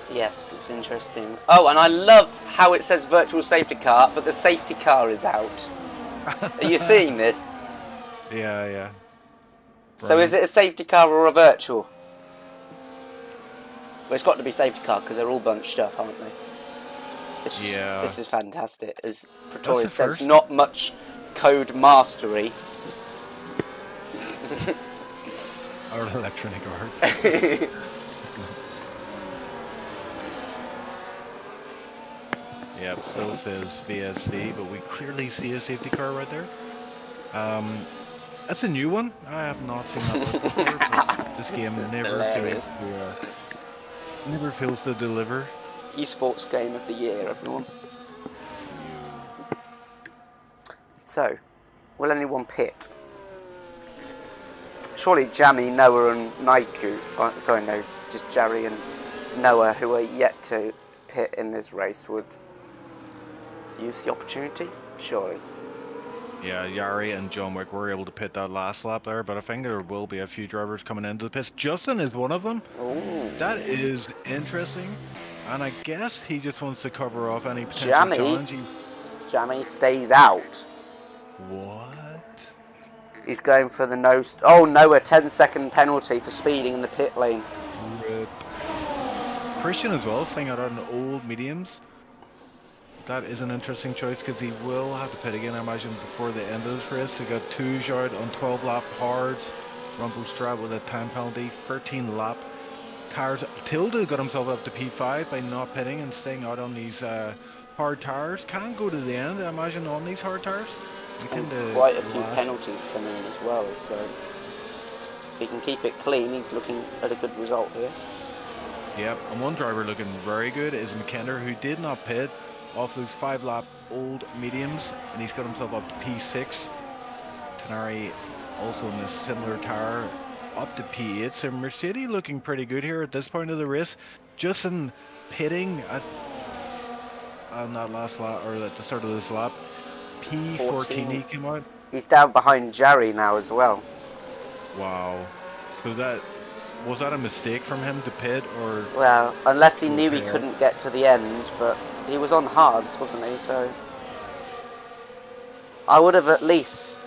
Yes, it's interesting. Oh, and I love how it says virtual safety car, but the safety car is out. Are you seeing this? Yeah, yeah. So is it a safety car or a virtual? Well, it's got to be safety car because they're all bunched up, aren't they? This is fantastic. As Pretorius says, first. not much code mastery. Or electronic art. Yep, still says VSC, but we clearly see a safety car right there. That's a new one. I have not seen that before. But this game never fails to deliver. Esports game of the year, everyone. So, will anyone pit? Surely Jammy, Noah and Naiku, sorry no, just Jarry and Noah, who are yet to pit in this race, would use the opportunity, surely. Yeah, Yari and John Wick were able to pit that last lap there, but I think there will be a few drivers coming into the pits. Justin is one of them. Ooh. That is interesting, and I guess he just wants to cover off any potential challenge. Jammy stays out. What? He's going for the no. Oh no, a 10-second penalty for speeding in the pit lane. Rip. Christian as well, staying out on old mediums. That is an interesting choice because he will have to pit again, I imagine, before the end of this race. He got 2 short on 12 lap hards. Rumble Strat with a time penalty, 13 lap tires. Tilda got himself up to P5 by not pitting and staying out on these hard tires. Can't go to the end, I imagine, on these hard tires. Quite a few penalties coming in as well, so if he can keep it clean, he's looking at a good result here. Yep, and one driver looking very good is McKenna, who did not pit off those 5 lap old mediums, and he's got himself up to P6. Tanari also in a similar tire up to P8. So Mercedes looking pretty good here at this point of the race. Justin pitting at on that last lap, or at the start of this lap. P14 he came out. He's down behind Jarry now as well. Wow. So was that a mistake from him to pit, or? Well, unless he knew he couldn't get to the end, but he was on hards, wasn't he? So I would have at least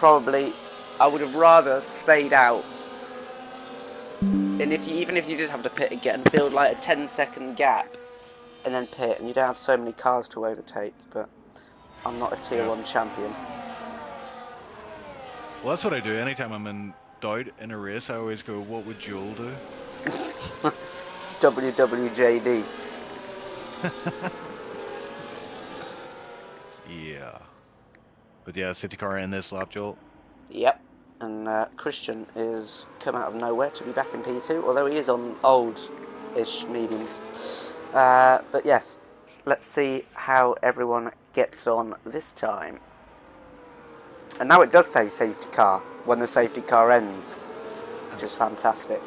I would have rather stayed out. And even if you did have to pit again, build like a 10-second gap and then pit, and you don't have so many cars to overtake. But I'm not a tier 1 champion. Well, that's what I do. Anytime I'm in doubt in a race, I always go, what would Joel do? WWJD. Yeah. But yeah, safety car in this lap, Joel. Yep. And Christian is come out of nowhere to be back in P2, although he is on old-ish mediums. But yes, let's see how everyone gets on this time. And now it does say safety car when the safety car ends, which is fantastic.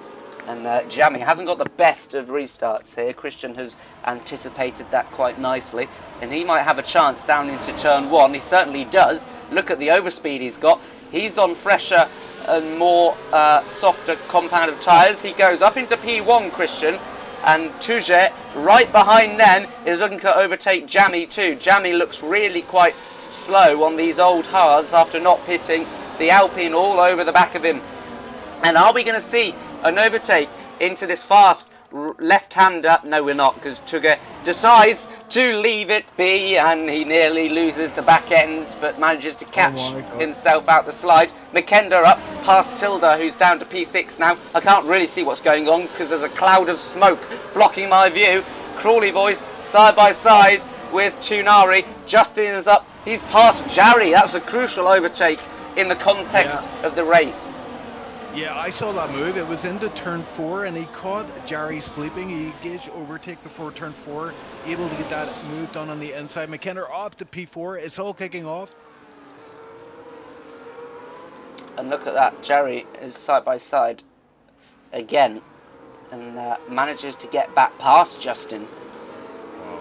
And Jamie hasn't got the best of restarts here. Christian has anticipated that quite nicely, and he might have a chance down into turn 1. He certainly does. Look at the overspeed he's got. He's on fresher and more softer compound of tyres. He goes up into P1, Christian, and Touget right behind then is looking to overtake Jamie too. Jamie looks really quite slow on these old hards after not pitting. The Alpine all over the back of him. And are we going to see an overtake into this fast left-hander? No, we're not, because Touget decides to leave it be, and he nearly loses the back end, but manages to catch himself out the slide. McKenna up past Tilda, who's down to P6 now. I can't really see what's going on because there's a cloud of smoke blocking my view. Crawley Voice side by side with Tunari. Justin is up. He's past Jarry. That's a crucial overtake in the context of the race. Yeah, I saw that move. It was into turn 4 and he caught Jarry sleeping. He gauged overtake before turn 4, able to get that move done on the inside. McKenna up to P4. It's all kicking off. And look at that. Jarry is side by side again and manages to get back past Justin. Wow.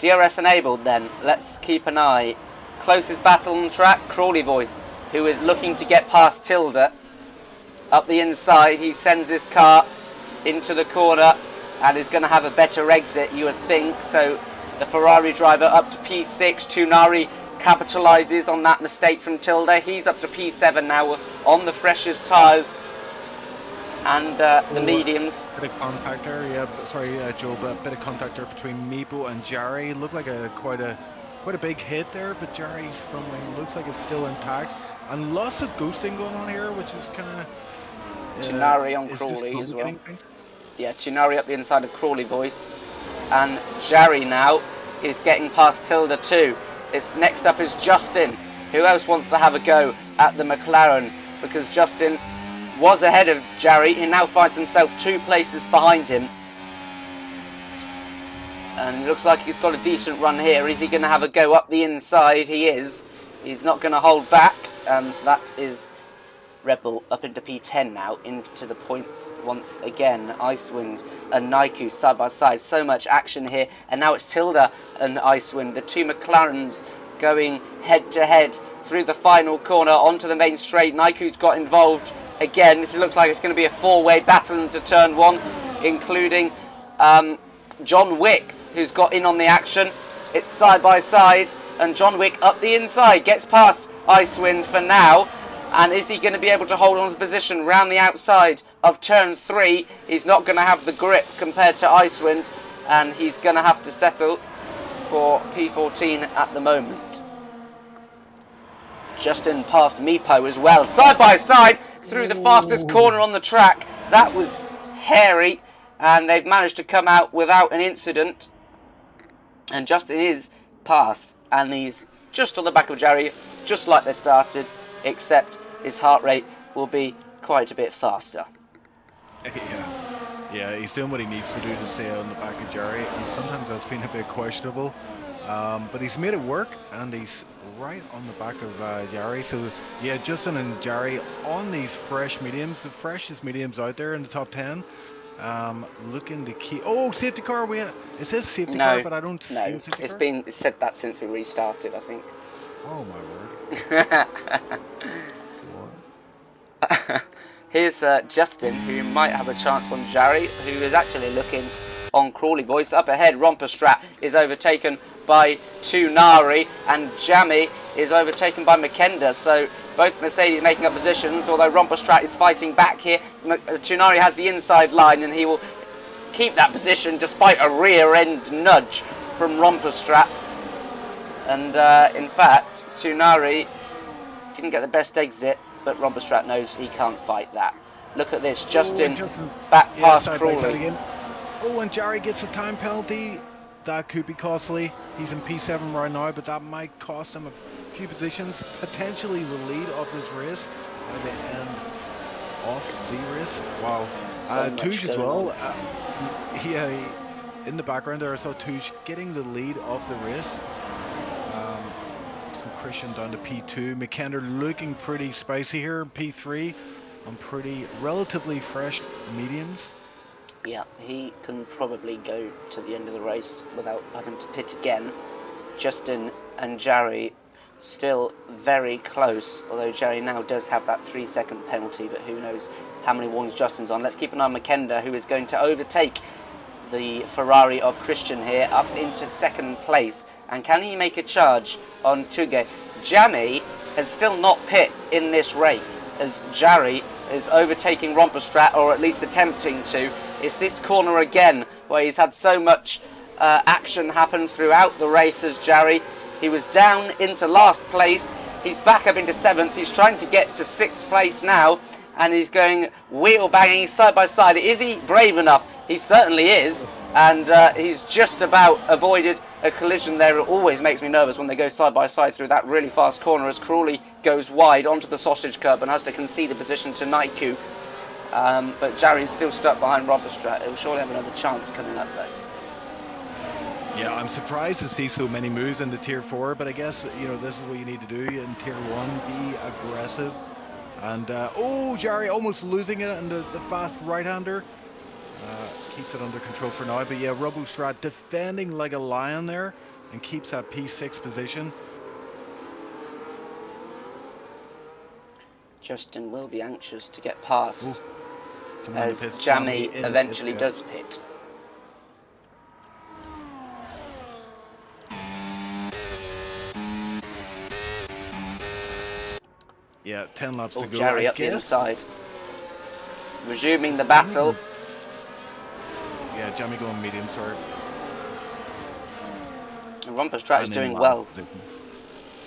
DRS enabled then. Let's keep an eye. Closest battle on the track, Crawley Voice, who is looking to get past Tilda. Up the inside, he sends his car into the corner and is going to have a better exit, you would think. So the Ferrari driver up to P6. Tunari capitalises on that mistake from Tilda. He's up to P7 now on the freshest tyres and the mediums. Bit of contact there, yeah. Sorry, Joe, but a bit of contact there between Meepo and Jarry. Looked like quite a big hit there, but Jarry's front wing looks like it's still intact. And lots of ghosting going on here, which is kind of... Tunari on Crawley as well. Yeah, Tunari up the inside of Crawley Voice. And Jarry now is getting past Tilda too. Next up is Justin. Who else wants to have a go at the McLaren? Because Justin was ahead of Jarry. He now finds himself 2 places behind him. And it looks like he's got a decent run here. Is he going to have a go up the inside? He is. He's not going to hold back. And that is Red Bull up into P10 now, into the points once again. Icewind and Naiku side by side. So much action here. And now it's Tilda and Icewind. The 2 McLarens going head to head through the final corner onto the main straight. Naiku's got involved again. This looks like it's going to be a 4-way battle into turn 1, including John Wick, who's got in on the action. It's side by side, and John Wick up the inside gets past Icewind for now. And is he going to be able to hold on to the position round the outside of turn 3? He's not going to have the grip compared to Icewind, and he's going to have to settle for P14 at the moment. Justin past Meepo as well, side by side through the fastest corner on the track. That was hairy, and they've managed to come out without an incident. And Justin is past, and he's just on the back of Jarry, just like they started, except his heart rate will be quite a bit faster. Yeah, he's doing what he needs to do to stay on the back of Jarry, and sometimes that's been a bit questionable. But he's made it work, and he's right on the back of Jarry. So yeah, Justin and Jarry on these fresh mediums, the freshest mediums out there in the top 10. Looking to keep. Oh, safety car! It says safety car, but I don't see a safety car. It's said that since we restarted, I think. Oh my word. Here's Justin, who might have a chance on Jarry, who is actually looking on Crawley Voice. Up ahead, Romperstrat is overtaken by Tunari, and Jamie is overtaken by McKenna. So both Mercedes making up positions, although Romperstrat is fighting back here. Tunari has the inside line, and he will keep that position despite a rear end nudge from Romperstrat. And in fact, Tunari didn't get the best exit, but Romperstrat knows he can't fight that. Look at this, Justin back past Crawley. Oh, and Jarry gets a time penalty. That could be costly. He's in P7 right now, but that might cost him a few positions, potentially the lead of this race by the end of the race. Wow. Touche as well. In the background there, I saw Touche getting the lead of the race. Some Christian down to P2. McKenna looking pretty spicy here. P3 on pretty relatively fresh mediums. Yeah, he can probably go to the end of the race without having to pit again. Justin and Jerry still very close, although Jerry now does have that 3-second penalty, but who knows how many warnings Justin's on. Let's keep an eye on McKenna, who is going to overtake the Ferrari of Christian here up into second place. And can he make a charge on Tuge? Jamie has still not pit in this race, as Jerry is overtaking Romperstrat, or at least attempting to. It's this corner again where he's had so much action happen throughout the race as Jerry. He was down into last place. He's back up into 7th. He's trying to get to 6th place now, and he's going wheel banging side by side. Is he brave enough? He certainly is, and he's just about avoided a collision there. It always makes me nervous when they go side by side through that really fast corner, as Crawley goes wide onto the sausage curb and has to concede the position to Naiku. But Jerry's still stuck behind Romperstrat. He'll surely have another chance coming up though. Yeah, I'm surprised to see so many moves into Tier 4, but I guess, you know, this is what you need to do in Tier 1, be aggressive. And, oh, Jerry almost losing it, and the fast right-hander keeps it under control for now. But yeah, Romperstrat defending like a lion there, and keeps that P6 position. Justin will be anxious to get past, as pits. Jamie eventually does pit. Yeah, 10 laps to go. Jerry up the inside. Resuming the battle. Yeah, Jamie going medium, sorry. And Romperstrat is doing well.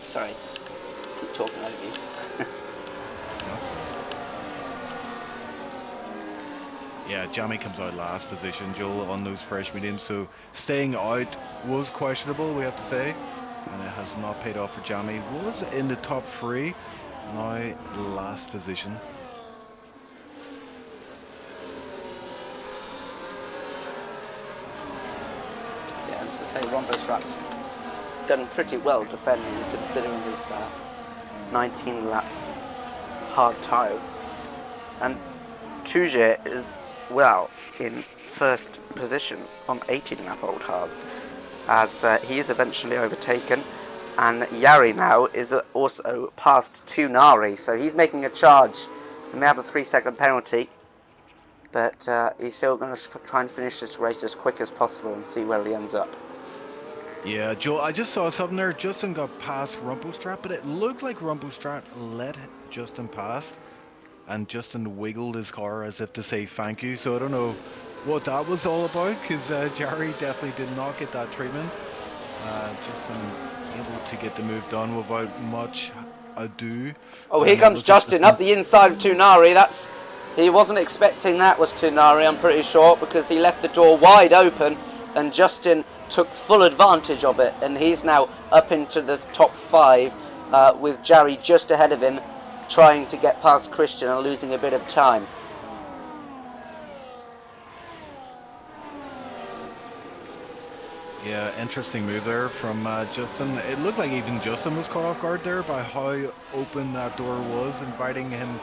Sorry, keep talking over you. Yeah, Jamie comes out last position, Joel, on those fresh mediums, so staying out was questionable, we have to say, and it has not paid off for Jamie. Was in the top 3, now last position. Yeah, as I say, Romperstrat's done pretty well defending, considering his 19-lap hard tyres. And Tuge is well in first position on 18-lap old hards, as he is eventually overtaken, and Yari now is also past Tunari, so he's making a charge. He may have a 3-second penalty, but he's still going to try and finish this race as quick as possible and see where he ends up. Yeah, Joel, I just saw something there. Justin got past Romperstrat, but it looked like Romperstrat let Justin pass, and Justin wiggled his car as if to say thank you. So I don't know what that was all about, because Jerry definitely did not get that treatment. Justin able to get the move done without much ado. Oh, here comes Justin up the inside of Tunari. He wasn't expecting that was Tunari, I'm pretty sure, because he left the door wide open, and Justin took full advantage of it, and he's now up into the top 5 with Jerry just ahead of him, trying to get past Christian and losing a bit of time. Yeah, interesting move there from Justin. It looked like even Justin was caught off guard there by how open that door was, inviting him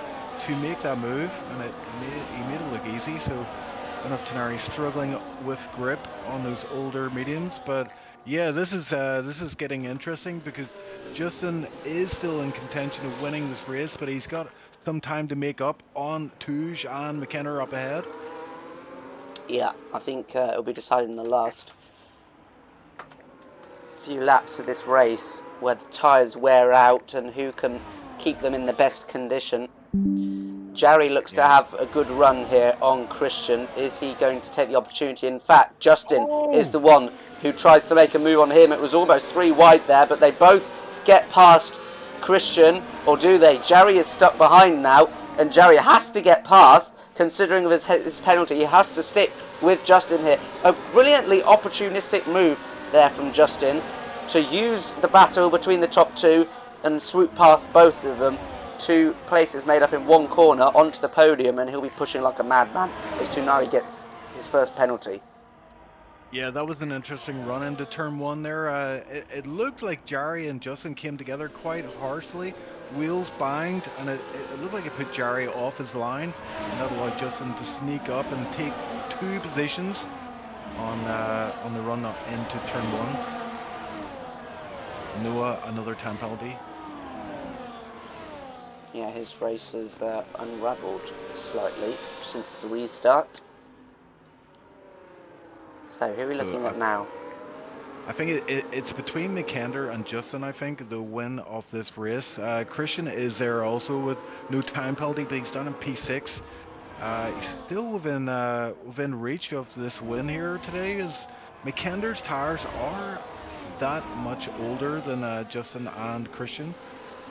to make that move, and he made it look easy. So I don't know if Tunari struggling with grip on those older mediums, but yeah, this is getting interesting, because Justin is still in contention of winning this race, but he's got some time to make up on Tuge and McKenna up ahead. Yeah, I think it'll be decided in the last few laps of this race, where the tyres wear out and who can keep them in the best condition. Jerry looks to have a good run here on Christian. Is he going to take the opportunity? In fact, Justin is the one who tries to make a move on him. It was almost 3 wide there, but they both get past Christian, or do they? Jerry is stuck behind now, and Jerry has to get past, considering his penalty. He has to stick with Justin here. A brilliantly opportunistic move there from Justin to use the battle between the top 2 and swoop past both of them. 2 places made up in one corner onto the podium, and he'll be pushing like a madman as Tunari gets his first penalty. Yeah, that was an interesting run into turn one there. It looked like Jarry and Justin came together quite harshly. Wheels banged, and it looked like it put Jarry off his line, and that allowed Justin to sneak up and take two positions on the run into turn one. Noah, another time penalty. Yeah, his race has unravelled slightly since the restart. So who are we looking at now? I think it's between Mikander and Justin, I think, the win of this race. Christian is there also with no time penalty, but he's down in P6. He's still within reach of this win here today, as Mikander's tires are that much older than Justin and Christian.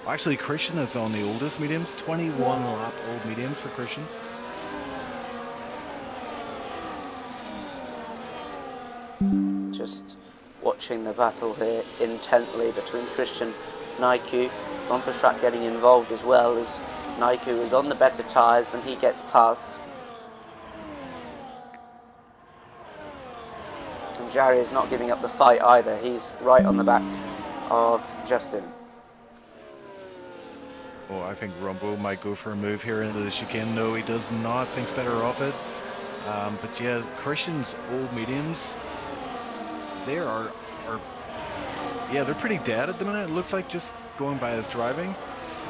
Actually, Christian is on the oldest mediums, 21 lap old mediums for Christian. Just watching the battle here intently between Christian and IQ. Romperstrat getting involved as well, as Naiku is on the better tyres and he gets past. And Jarry is not giving up the fight either. He's right on the back of Justin. Oh, I think Rumbo might go for a move here into the chicane. No, he does not. Thinks better of it. But yeah, Christian's old mediums, they are yeah, they're pretty dead at the minute. It looks like, just going by his driving.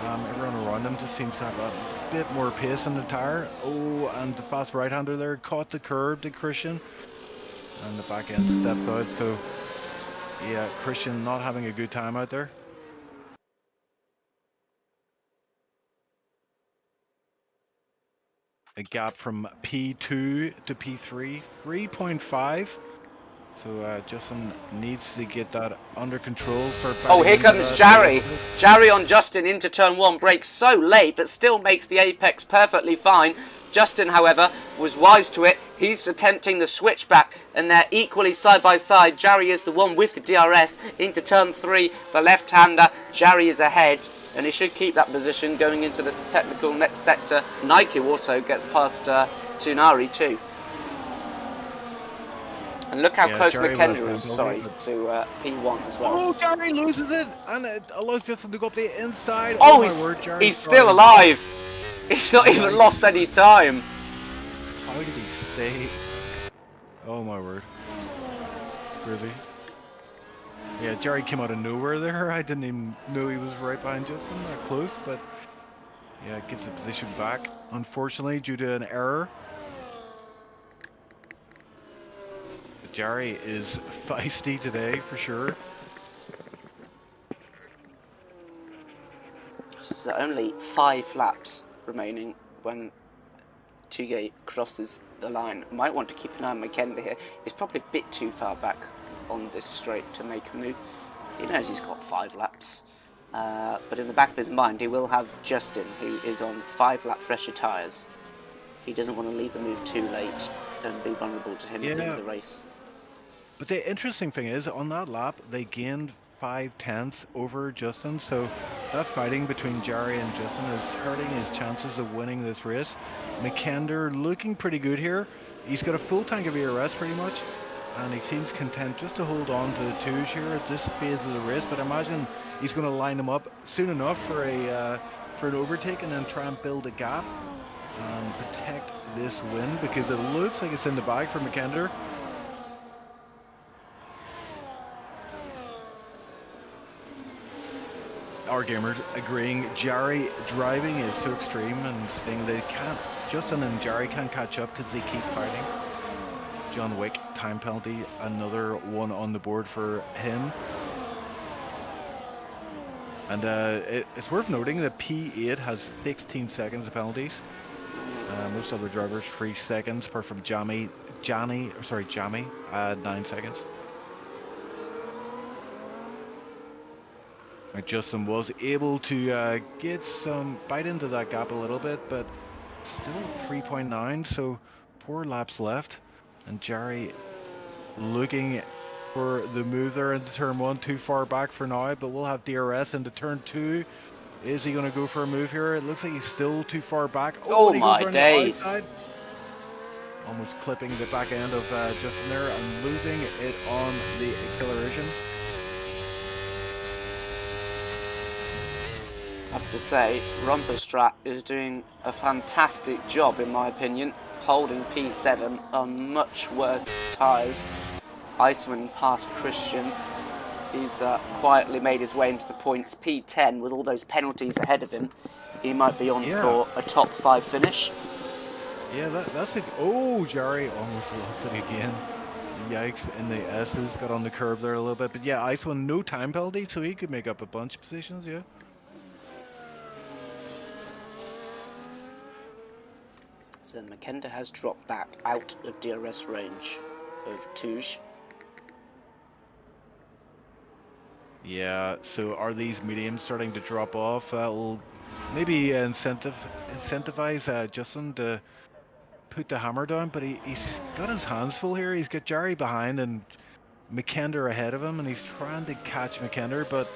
Everyone around him just seems to have a bit more pace in the tire. Oh, and the fast right-hander there caught the curb to Christian, and the back end stepped out. So yeah, Christian not having a good time out there. A gap from P2 to P3, 3.5. So Justin needs to get that under control. Oh, here comes Jarry. Jarry on Justin into turn one. Brakes so late, but still makes the apex perfectly fine. Justin, however, was wise to it. He's attempting the switchback, and they're equally side by side. Jarry is the one with the DRS into turn three. The left-hander, Jarry is ahead, and he should keep that position going into the technical next sector. Nike also gets past Tunari too. And look how close Mikander is, to P1 as well. Oh, Jarry loses it, and it allows Justin to go up the inside. Oh, he's still alive. He's not even lost any time. How did he stay? Oh my word. Crazy. Yeah, Jarry came out of nowhere there. I didn't even know he was right behind Justin, that close, but yeah, it gives the position back, unfortunately, due to an error. But Jarry is feisty today, for sure. So only 5 laps remaining when Tugay crosses the line. Might want to keep an eye on Mikander here. He's probably a bit too far back on this straight to make a move. He knows he's got 5 laps, but in the back of his mind he will have Justin, who is on 5 lap fresher tyres. He doesn't want to leave the move too late and be vulnerable to him at the end of the race. But the interesting thing is, on that lap they gained 5/10 over Justin, so that fighting between Jarry and Justin is hurting his chances of winning this race. Mikander looking pretty good here. He's got a full tank of ERS pretty much, and he seems content just to hold on to the twos here at this phase of the race, but I imagine he's going to line them up soon enough for an overtake, and then try and build a gap and protect this win, because it looks like it's in the bag for Mikander. Our gamers agreeing Jarry driving is so extreme and saying they can't, Justin and Jarry can't catch up because they keep fighting. John Wick, time penalty, another one on the board for him. And it's worth noting that P8 has 16 seconds of penalties. Most other drivers 3 seconds, apart from Jamie, 9 seconds. Justin was able to get some bite into that gap a little bit, but still 3.9, so 4 laps left. And Jarry looking for the move there into turn 1, too far back for now, but we'll have DRS into turn 2. Is he going to go for a move here? It looks like he's still too far back. Oh my days. almost clipping the back end of Justin there and losing it on the acceleration. I have to say, Rumperstrat is doing a fantastic job, in my opinion, holding P7 on much worse tyres. Icewind passed Christian. He's quietly made his way into the points. P10, with all those penalties ahead of him, he might be on for a top 5 finish. Yeah, that's it. Oh, Jerry almost lost it again. Yikes, in the S's, got on the curb there a little bit. But yeah, Icewind, no time penalty, so he could make up a bunch of positions, yeah. So Makenda has dropped back out of DRS range of Touge. Yeah, so are these mediums starting to drop off? Will maybe incentivize Justin to put the hammer down, but he's got his hands full here. He's got Jerry behind and McKender ahead of him, and he's trying to catch McKender, but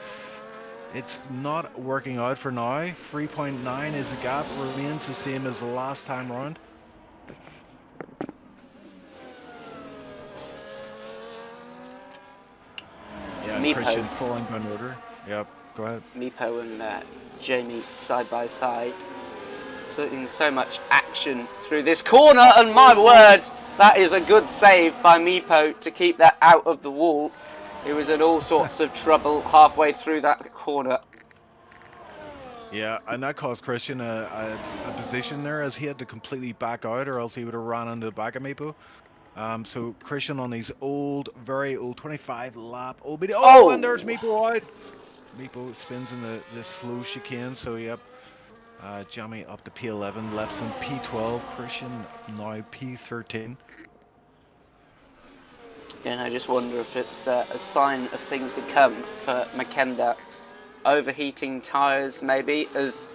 it's not working out for now. 3.9 is the gap, remains the same as the last time round. Yeah, Meepo. Christian falling down order. Yep, go ahead. Meepo and Jamie side by side. Seeing so much action through this corner, and my word, that is a good save by Meepo to keep that out of the wall. He was in all sorts of trouble halfway through that corner. Yeah, and that cost Christian a position there, as he had to completely back out, or else he would have ran into the back of Meepo. So Christian on his old, very old 25 lap old video. Oh, and there's Meepo out. Meepo spins in the slow chicane, so yep. Jamie up to P11, Lepson P12, Christian now P13. Yeah, and I just wonder if it's a sign of things to come for Makenda. Overheating tyres, maybe, as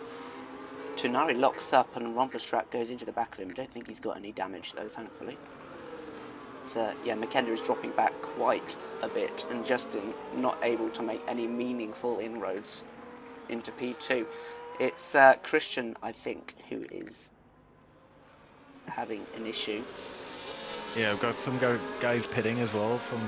Tunari locks up and Rumperstrat goes into the back of him. I don't think he's got any damage, though, thankfully. So, yeah, Makenda is dropping back quite a bit, and Justin not able to make any meaningful inroads into P2. It's Christian, I think, who is having an issue. Yeah, I've got some guys pitting as well from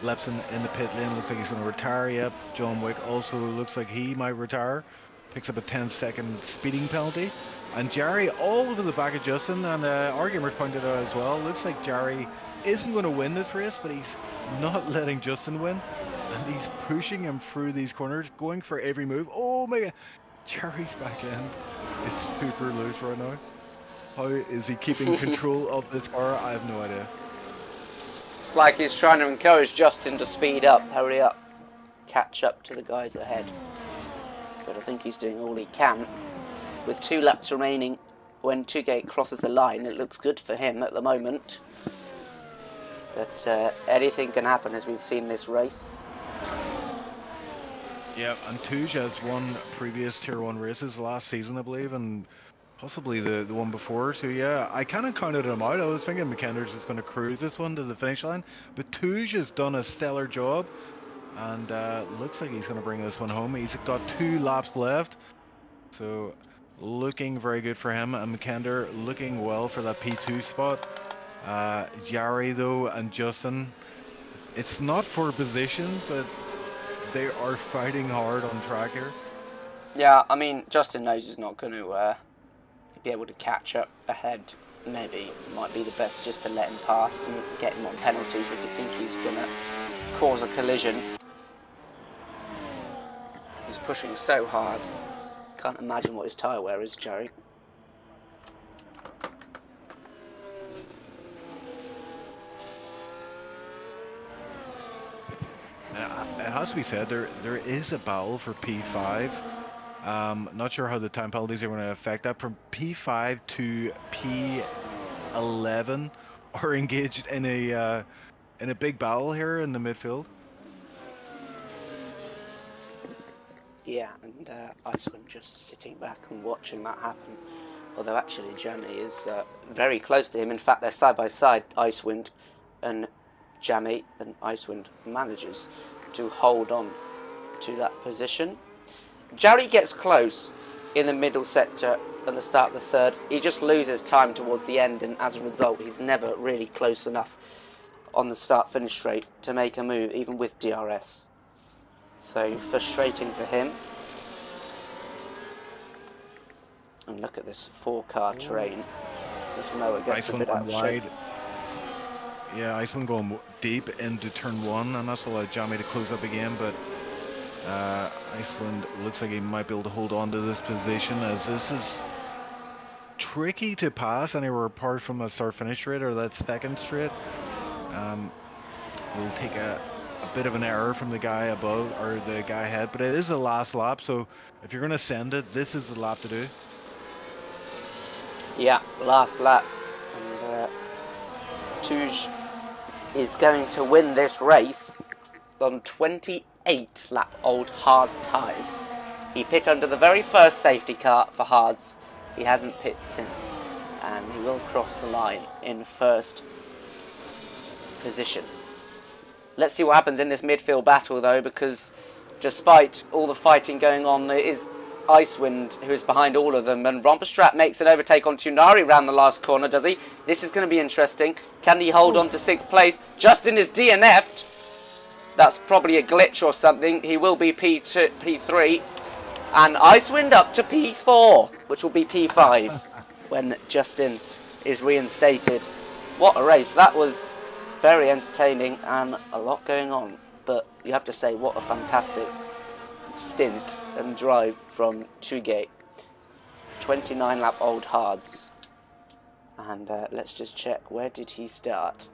Lepson in the pit lane. Looks like he's going to retire. Yep, John Wick also looks like he might retire. Picks up a 10-second speeding penalty. And Jerry all over the back of Justin, and Argumer pointed out as well, looks like Jerry isn't going to win this race, but he's not letting Justin win. And he's pushing him through these corners, going for every move. Oh my god, Jerry's back end is super loose right now. How is he keeping control of this car? I have no idea. It's like he's trying to encourage Justin to speed up, hurry up, catch up to the guys ahead. But I think he's doing all he can. With 2 laps remaining, when Tugate crosses the line, it looks good for him at the moment. But anything can happen, as we've seen this race. Yeah, and Touge has won previous Tier 1 races last season, I believe, and possibly the one before. So yeah, I kind of counted him out. I was thinking McKender's just going to cruise this one to the finish line, but Touge has done a stellar job, and looks like he's going to bring this one home. He's got 2 laps left, so looking very good for him. And McKender looking well for that P2 spot. Yari though and Justin, it's not for position, but they are fighting hard on track here. Yeah, I mean, Justin knows he's not going to be able to catch up ahead. Maybe it might be the best just to let him past and get him on penalties if you think he's going to cause a collision. He's pushing so hard. Can't imagine what his tyre wear is, Jerry. It has to be said, there is a battle for P5. Not sure how the time penalties are going to affect that. From P5 to P11 are engaged in a big battle here in the midfield. Yeah, and Icewind just sitting back and watching that happen. Although actually Jamie is very close to him. In fact, they're side by side, Icewind and Jamie, and Icewind manages to hold on to that position. Jerry gets close in the middle sector at the start of the third. He just loses time towards the end, and as a result, he's never really close enough on the start-finish straight to make a move, even with DRS. So frustrating for him. And look at this 4-car terrain. This Noah gets a bit out of shape. Yeah, Iceland going deep into turn 1, and that's allowed Jamie to close up again, but Iceland looks like he might be able to hold on to this position, as this is tricky to pass anywhere apart from a start-finish straight or that second straight. Will take a bit of an error from the guy above, or the guy ahead, but it is the last lap, so if you're going to send it, this is the lap to do. Yeah, last lap. And Tuj is going to win this race on 28 lap old hard tyres. He pit under the very first safety car for hards. He hasn't pit since, and he will cross the line in first position. Let's see what happens in this midfield battle though, because despite all the fighting going on, it is Icewind who is behind all of them, and Romperstrap makes an overtake on Tunari around the last corner, does he? This is going to be interesting. Can he hold on to 6th place? Justin is DNF'd. That's probably a glitch or something. He will be P2, P3, and Icewind up to P4, which will be P5 when Justin is reinstated. What a race. That was very entertaining and a lot going on, but you have to say, what a fantastic stint and drive from Tugay. 29 lap old hards, and let's just check, where did he start?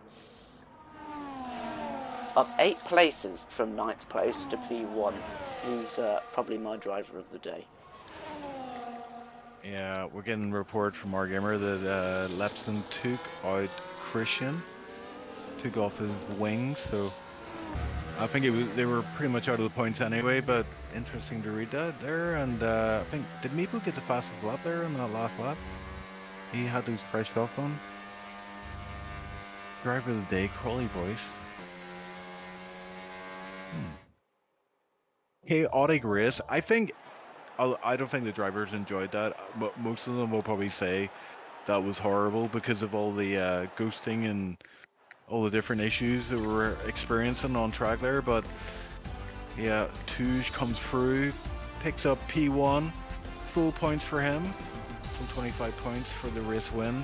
Up 8 places from 9th place to P1. He's probably my driver of the day. Yeah, we're getting a report from our gamer that Lepson took out Christian, took off his wings, so I think they were pretty much out of the points anyway, but interesting to read that there. And I think, did Meepo get the fastest lap there in that last lap? He had those fresh off on. Driver of the day, Crawley Voice. Chaotic race. I don't think the drivers enjoyed that, but most of them will probably say that was horrible because of all the ghosting and all the different issues that we're experiencing on track there. But yeah, Tuj comes through, picks up P1, full points for him, full 25 points for the race win.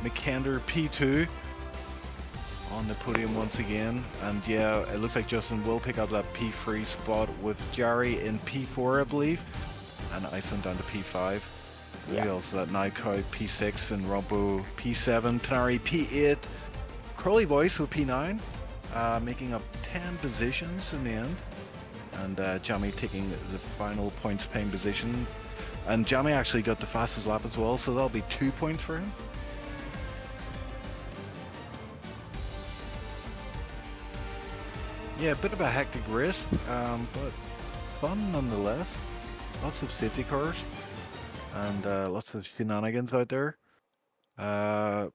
McKender P2 on the podium once again, and yeah, it looks like Justin will pick up that P3 spot with Jari in P4, I believe, and Iceland down to P5. Yeah. Also that Nightcow P6 and Rompo P7, Tanari P8, Curly Voice with P9, making up 10 positions in the end, and Jamie taking the final points paying position, and Jamie actually got the fastest lap as well, so that'll be 2 points for him. Yeah, a bit of a hectic race, but fun nonetheless. Lots of safety cars and lots of shenanigans out there. But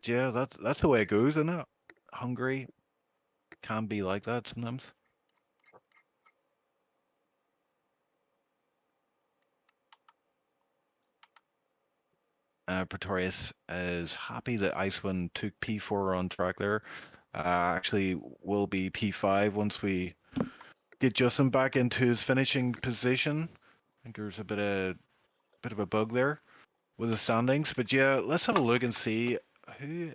yeah, that's the way it goes, isn't it? Hungary can be like that sometimes. Pretorius is happy that Icewind took P4 on track there. Actually will be P5 once we get Justin back into his finishing position. I think there's a bit of a bug there with the standings, but yeah, let's have a look and see who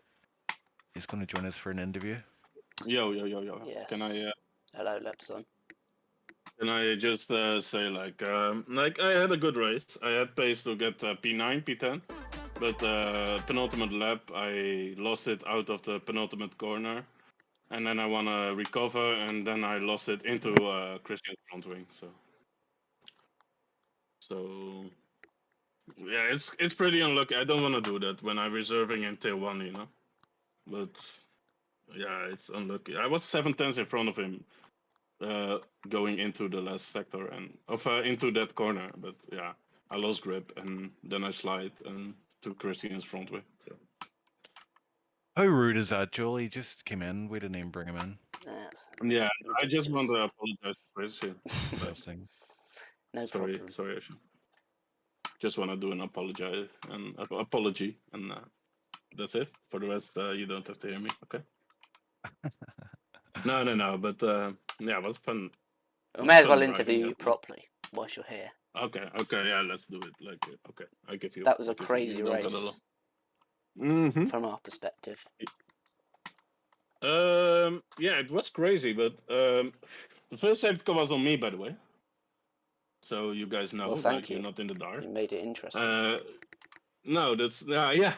is going to join us for an interview. Yo. Yes. Can I? Hello, Lepson. Can I just say like I had a good race. I had pace to get P9, P10, but penultimate lap I lost it out of the penultimate corner, and then I wanna recover, and then I lost it into Christian's front wing. So yeah, it's pretty unlucky. I don't want to do that when I'm reserving in tier 1, you know. But yeah, it's unlucky. I was 7/10 in front of him. Going into the last sector and into that corner, but yeah, I lost grip and then I slide and to Christian's front way. So. How rude is that, Joel? He just came in. We didn't even bring him in. Yeah, I just want to apologize to Christian. Interesting. No problem. Sorry, Ashen. just want to do an apology, and that's it. For the rest, you don't have to hear me. Okay. No. But yeah, it was fun. We may as well Fun interview driving you that one. properly whilst you're here. Okay, yeah, let's do it. Like, okay, I give you. That was I a give crazy you don't got a race lot. from our perspective. Yeah, it was crazy, but the first safety car was on me, by the way. So you guys know, Well, thank like, you. you're not in the dark. You made it interesting. No, that's yeah.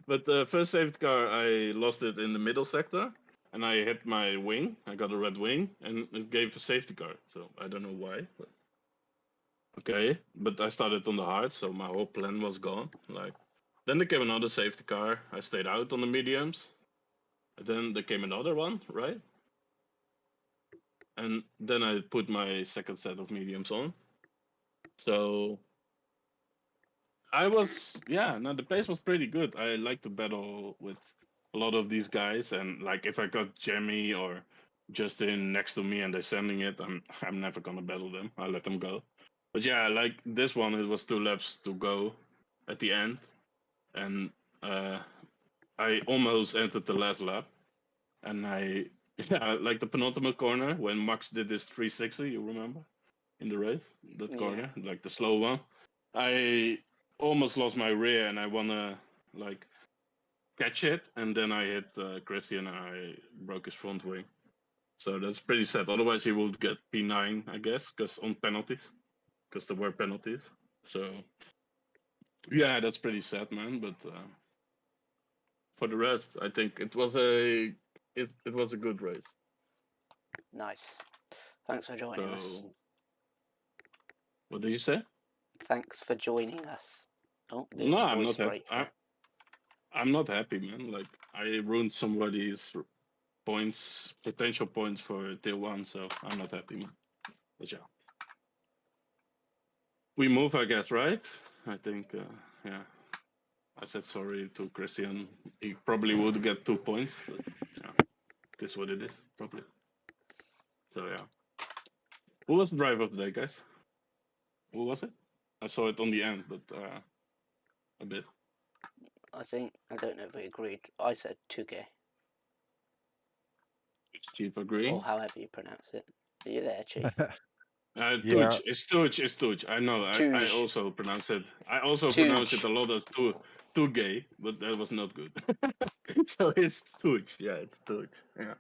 But the first safety car, I lost it in the middle sector, and I hit my wing. I got a red wing, and it gave a safety car. So I don't know why. But... Okay, but I started on the hard, so my whole plan was gone. Like, then there came another safety car. I stayed out on the mediums. And then there came another one, right? And then I put my second set of mediums on. So I was, yeah, no, the pace was pretty good. I like to battle with a lot of these guys, and like if I got Jamie or Justin next to me and they're sending it, I'm never gonna battle them. I let them go. But yeah, like this one, it was 2 laps to go at the end, and I almost entered the last lap, and I yeah, like the penultimate corner when Max did this 360, you remember, in the race, that Yeah. corner, like the slow one. I almost lost my rear, and I wanna like catch it, and then I hit Christian, and I broke his front wing. So that's pretty sad. Otherwise, he would get P9, I guess, because on penalties, because there were penalties. So yeah, that's pretty sad, man. But for the rest, I think it was a good race. Nice. Thanks for joining us. What did you say? Thanks for joining us. Oh, bit No, of a I'm voice not break happy. there. I'm not happy, man. Like, I ruined somebody's points, potential points for tier 1, so I'm not happy, man. But yeah. We move, I guess, right? I think, yeah. I said sorry to Christian. He probably would get 2 points, but yeah, this is what it is, probably. So yeah. Who was the driver of the day, guys? Who was it? I saw it on the end, but a bit. I don't know if we agreed. I said Tuge, Chief agree. or however you pronounce it. Are you there, Chief? Yeah. Tuch. It's Tuch. I know. I Tuge. also pronounce it. I also Tuch. pronounce it a lot as too gay, but that was not good. So it's Tuch. Yeah, it's Tuch. Yeah.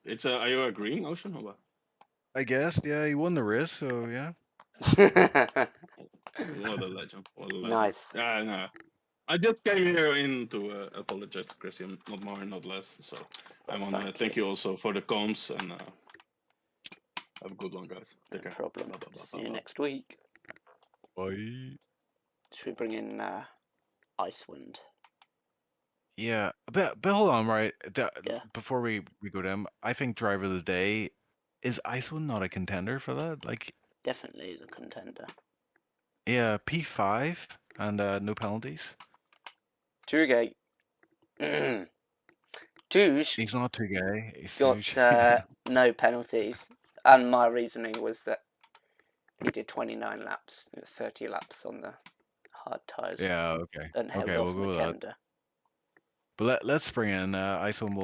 It's are you agreeing, Ocean, or what? I guess, yeah, he won the race, so yeah. What a legend. What a legend. Nice. Yeah, no. I just came here in to apologize to Christian, not more, not less. So I want to thank you also for the comms, and have a good one, guys. Take No care. problem. Blah, blah, blah, See blah, you blah. next week. Bye. Should we bring in Icewind? Yeah, but hold on, right? Yeah. Before we go down, I think driver of the day is Icewind not a contender for that? Like, Definitely is a contender. yeah, P5 and no penalties. Tuge. Tuge He's not too gay. He's got no penalties, and my reasoning was that he did 29 laps, 30 laps on the hard tyres. Yeah, okay. And held Okay, off we'll go with that. Makenda. But let's bring in Icewind.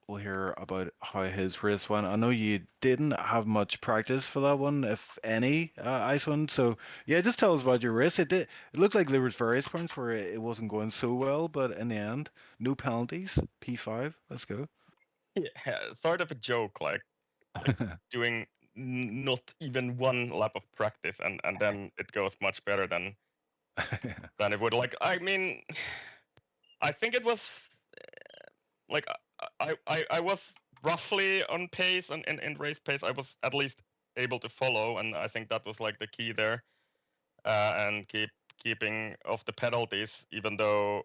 We'll hear about how his race went. I know you didn't have much practice for that one, if any, Icewind. So yeah, just tell us about your race. It looked like there was various points where it wasn't going so well, but in the end, no penalties. P5. Let's go. Yeah, sort of a joke, like doing not even 1 lap of practice, and then it goes much better than it would. Like, I mean, I think it was like I was roughly on pace, and in race pace I was at least able to follow, and I think that was like the key there, and keeping off the penalties, even though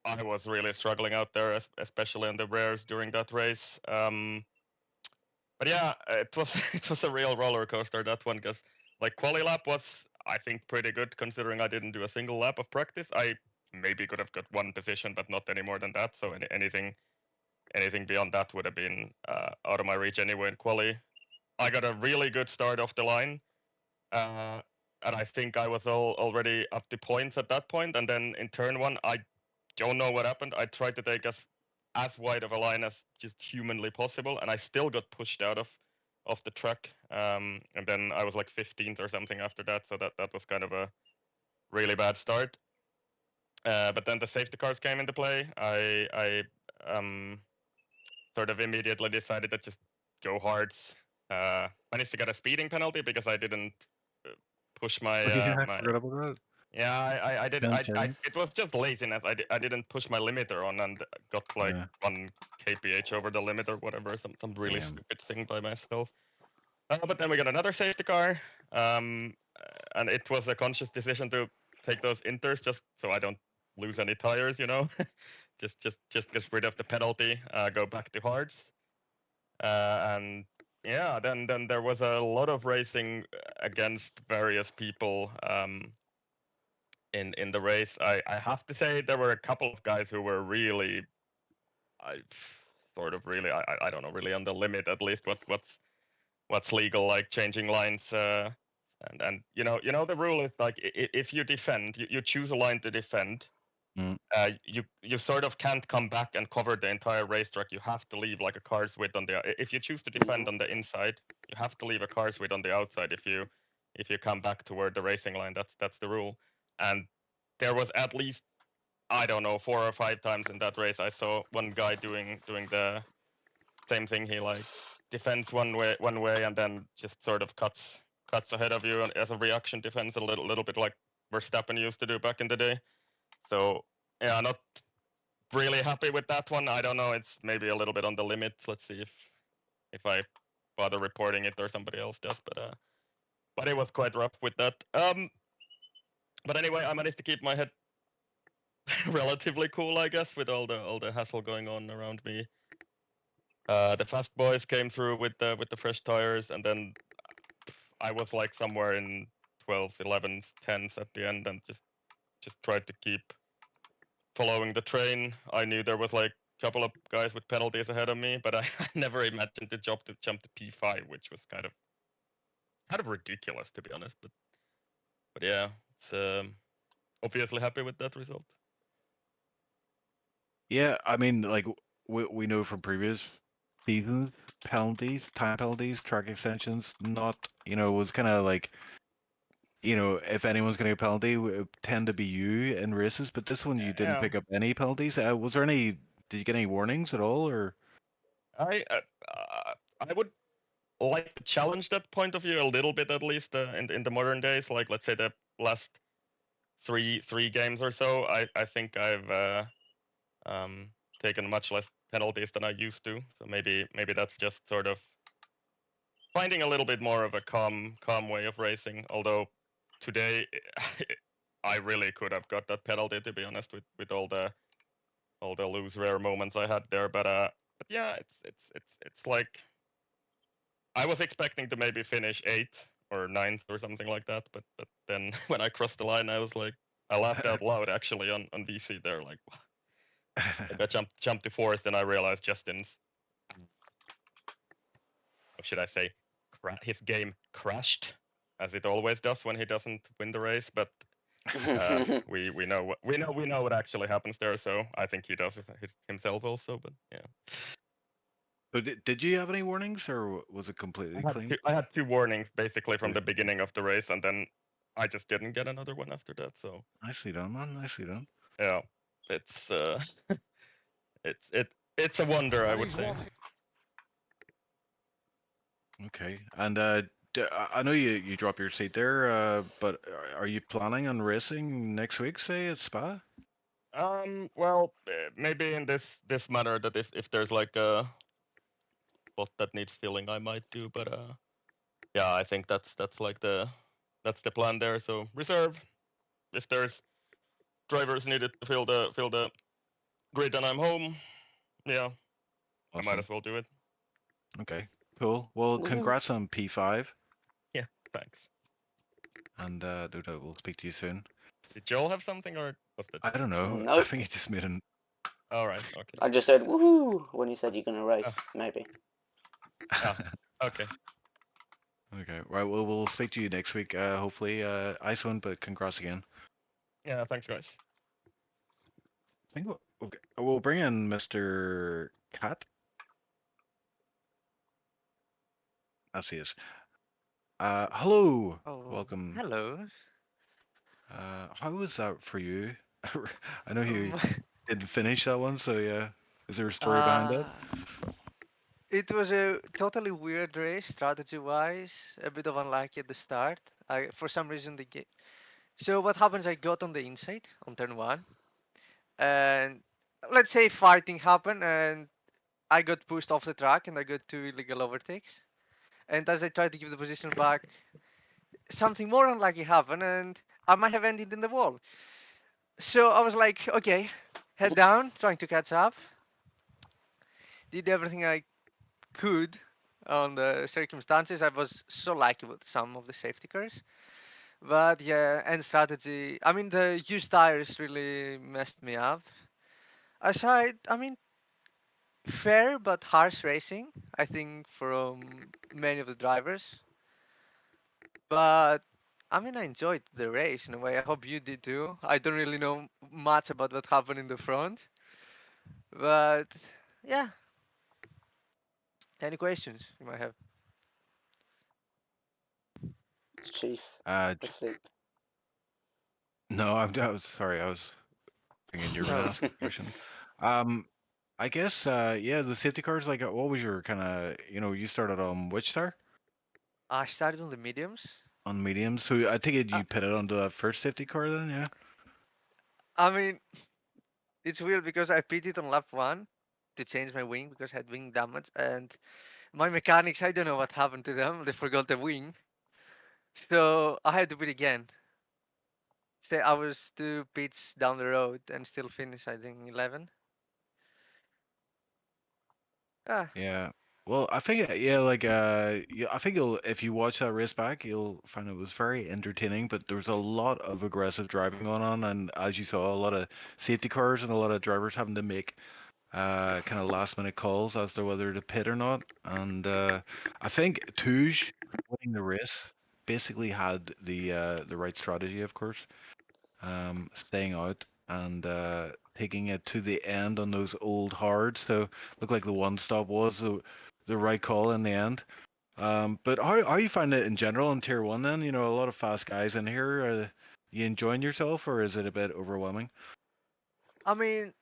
I was really struggling out there, especially in the rares during that race. But yeah, it was a real roller coaster, that one, because like quali lap was, I think, pretty good considering I didn't do a single lap of practice. I maybe could have got 1 position, but not any more than that. So anything beyond that would have been out of my reach anyway in quali. I got a really good start off the line, I think I was already up to points at that point, and then in turn one, I don't know what happened. I tried to take as wide of a line as just humanly possible, and I still got pushed out of the track. And then I was like 15th or something after that, so that was kind of a really bad start. But then the safety cars came into play. I sort of immediately decided to just go hard. Managed to get a speeding penalty because I didn't push my my. Forgot about that. Yeah, I did. Okay. It was just laziness. I didn't push my limiter on and got like Yeah. 1 kph over the limit or whatever. Some really Damn. stupid thing by myself. But then we got another safety car, and it was a conscious decision to take those inters just so I don't lose any tires. You know, just get rid of the penalty. Go back to hard. And yeah, then there was a lot of racing against various people. In the race, I have to say there were a couple of guys who were really, I don't know, really on the limit at least. What's legal, like changing lines, and you know the rule is like if you defend, you choose a line to defend. Mm. You sort of can't come back and cover the entire racetrack. You have to leave like a car's width on the. If you choose to defend on the inside, you have to leave a car's width on the outside. If you come back toward the racing line, that's the rule. And there was at least, I don't know, 4 or 5 times in that race I saw one guy doing the same thing. He like defends one way and then just sort of cuts ahead of you as a reaction defense, a little bit like Verstappen used to do back in the day. So yeah, not really happy with that one. I don't know, it's maybe a little bit on the limit. Let's see if I bother reporting it or somebody else does, but it was quite rough with that. But anyway, I managed to keep my head relatively cool, I guess, with all the hassle going on around me. The fast boys came through with the fresh tires, and then I was like somewhere in 12s, 11s, 10s at the end, and just tried to keep following the train. I knew there was like a couple of guys with penalties ahead of me, but I never imagined to jump to P5, which was kind of ridiculous, to be honest. But yeah, it's obviously happy with that result. Yeah, I mean, like we know from previous seasons, penalties, time penalties, track extensions, not, was kind of like, if anyone's going to get a penalty, it would tend to be you in races. But this one, you didn't Yeah. pick up any penalties. Was there any? Did you get any warnings at all, or? I would like to challenge that point of view a little bit, at least in the modern days. Like, let's say the last three games or so, I think I've taken much less penalties than I used to. So maybe that's just sort of finding a little bit more of a calm way of racing. Although today I really could have got that penalty, to be honest, with all the loose rare moments I had there. But yeah, it's like I was expecting to maybe finish 8th or 9th or something like that. But then when I crossed the line, I was like, I laughed out loud actually on VC there, like. Like I jumped to 4th, and I realized Justin's, what should I say, his game crashed, as it always does when he doesn't win the race. But we know what actually happens there. So I think he does it himself also. But yeah. So did you have any warnings, or was it completely clean? I had 2 warnings basically from the beginning of the race, and then I just didn't get another one after that. So Nicely done, man. Nicely done. yeah, it's it's a wonder, I would say. Okay, and I know you drop your seat there, but are you planning on racing next week, say at Spa? Well, maybe in this manner that if there's like a spot that needs filling, I might do. But yeah, I think that's like the plan there. So reserve if there's drivers needed to fill the grid, and I'm home. Yeah, Awesome. I might as well do it. Okay, cool. Well, congrats on P5. Yeah, thanks. And Duda, we'll speak to you soon. Did Joel have something, or was that? I don't know. Nope. I think he just made an. All right. Okay. I just said woohoo when you said you're gonna race. Maybe. Okay. Okay. Right. Well, we'll speak to you next week. Hopefully, Icewind. But congrats again. Yeah, thanks, guys. I think okay. We'll bring in Mr. Cat. That's he is. Hello. Oh, Welcome. hello. How was that for you? I know you Um, didn't finish that one, so yeah. Is there a story behind it? uh, it was a totally weird race, strategy-wise. A bit of unlucky at the start. For some reason, the game. So what happens? I got on the inside on turn one, and let's say fighting happened, and I got pushed off the track, and I got two illegal overtakes. And as I tried to give the position back, something more unlucky happened, and I might have ended in the wall. So I was like, okay, head down, trying to catch up. Did everything I could on the circumstances. I was so lucky with some of the safety cars. But yeah, and strategy. I mean, the used tires really messed me up. Aside, I mean, fair but harsh racing, I think, from many of the drivers. But I mean, I enjoyed the race in a way. I hope you did too. I don't really know much about what happened in the front. But yeah, any questions you might have? Chief J- asleep. no, I was sorry. I was thinking you were gonna No. ask a question. I guess, yeah, the safety cars. Like, what was your kind of, you started on which star? I started on the mediums. On medium. So I take it Uh, you pitted onto that first safety car then, yeah? I mean, it's weird because I pitted on lap one to change my wing because I had wing damage, and my mechanics, I don't know what happened to them. They forgot the wing, so I had to pit again. So I was 2 pits down the road and still finished, I think, 11. Ah, Yeah. Well, I think, yeah, like, yeah, I think if you watch that race back, you'll find it was very entertaining, but there was a lot of aggressive driving going on, and as you saw, a lot of safety cars and a lot of drivers having to make kind of last minute calls as to whether to pit or not. And I think Touge winning the race basically had the right strategy, of course, staying out and taking it to the end on those old hards. So looked like the one stop was the right call in the end. But how you find it in general in Tier 1 then? A lot of fast guys in here. You enjoying yourself or is it a bit overwhelming? I mean,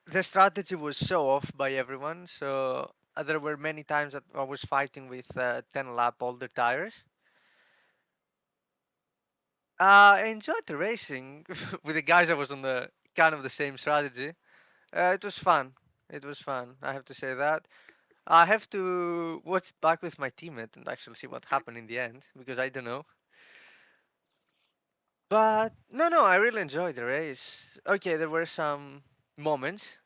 the strategy was so off by everyone, so there were many times that I was fighting with 10 lap older tires. I enjoyed the racing with the guys. I was on the kind of the same strategy. It was fun. It was fun. I have to say that. I have to watch it back with my teammate and actually see what happened in the end because I don't know. But no, I really enjoyed the race. Okay, there were some moments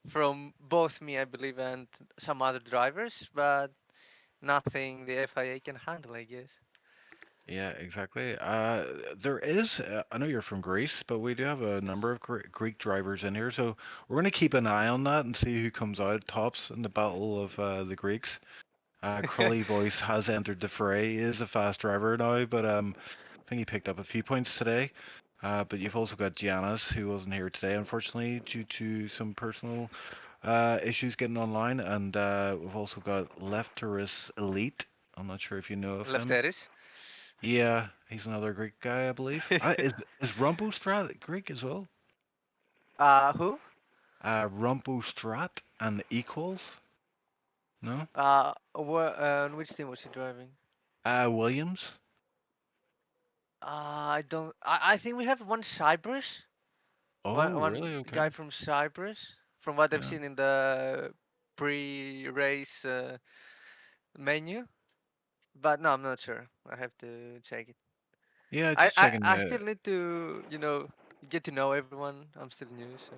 from both me, I believe, and some other drivers, but nothing the FIA can handle, I guess. Yeah, exactly. There is, I know you're from Greece, but we do have a number of Greek drivers in here, so we're going to keep an eye on that and see who comes out tops in the battle of the Greeks. Crowley Voice has entered the fray. He is a fast driver now, but I think he picked up a few points today. But you've also got Giannis, who wasn't here today, unfortunately, due to some personal issues getting online, and we've also got Lefteris Elite. I'm not sure if you know of him. Lefteris. Yeah, he's another Greek guy, I believe. Is Rumpostrat Greek as well? Who? Rumpostrat and Equals? No? On which team was he driving? Williams? I don't. I think we have one Cyprus. One Oh, one really? Okay. guy from Cyprus. From what I've Yeah. seen in the pre-race menu, but no, I'm not sure. I have to check it. Yeah, I, just I, checking. I still need to, get to know everyone. I'm still new, so.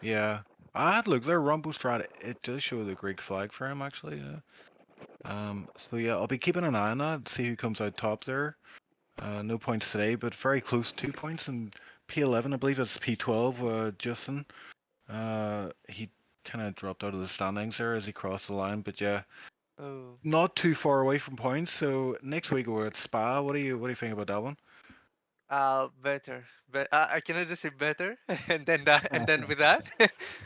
Yeah. I had look there, Rumpostrat. It does show the Greek flag for him, actually. Yeah. So yeah, I'll be keeping an eye on that. See who comes out top there. No points today, but very close. 2 points and P11. I believe it's P12. Justin. He kind of dropped out of the standings there as he crossed the line, but yeah, Oh. not too far away from points. So next week we're at Spa. What do you think about that one? Better. But I cannot just say better, and then that, and then with that,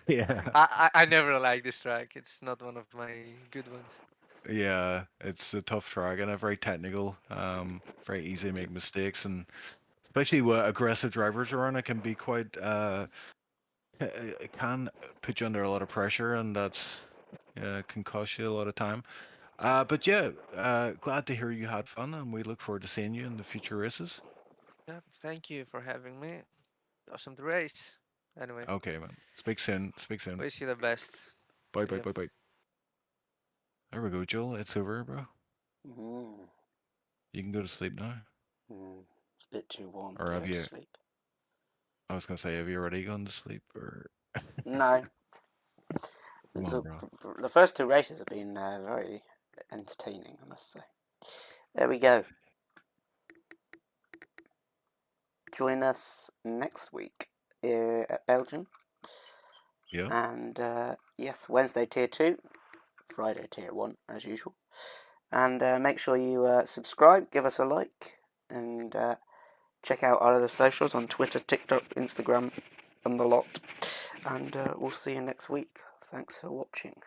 Yeah. I never like this track. It's not one of my good ones. Yeah, it's a tough track and a very technical. Very easy to make mistakes, and especially with aggressive drivers around, it can be quite. It can put you under a lot of pressure, and that's can cost you a lot of time. But yeah, glad to hear you had fun, and we look forward to seeing you in the future races. Yeah, thank you for having me. Awesome to race. Anyway, Okay, man. Speak soon. Speak soon. wish you the best. Bye, See bye, ya. bye, bye. There we go, Joel. It's over, bro. Mm, You can go to sleep now. it's a bit too warm Or to have go to you? sleep. I was gonna say, have you already gone to sleep? Or No. come on, bro. The first two races have been very entertaining, I must say. There we go. Join us next week at Belgium. Yeah. And yes, Wednesday tier 2, Friday tier 1 as usual. And make sure you subscribe, give us a like, and check out our other socials on Twitter, TikTok, Instagram, and the lot. And we'll see you next week. Thanks for watching.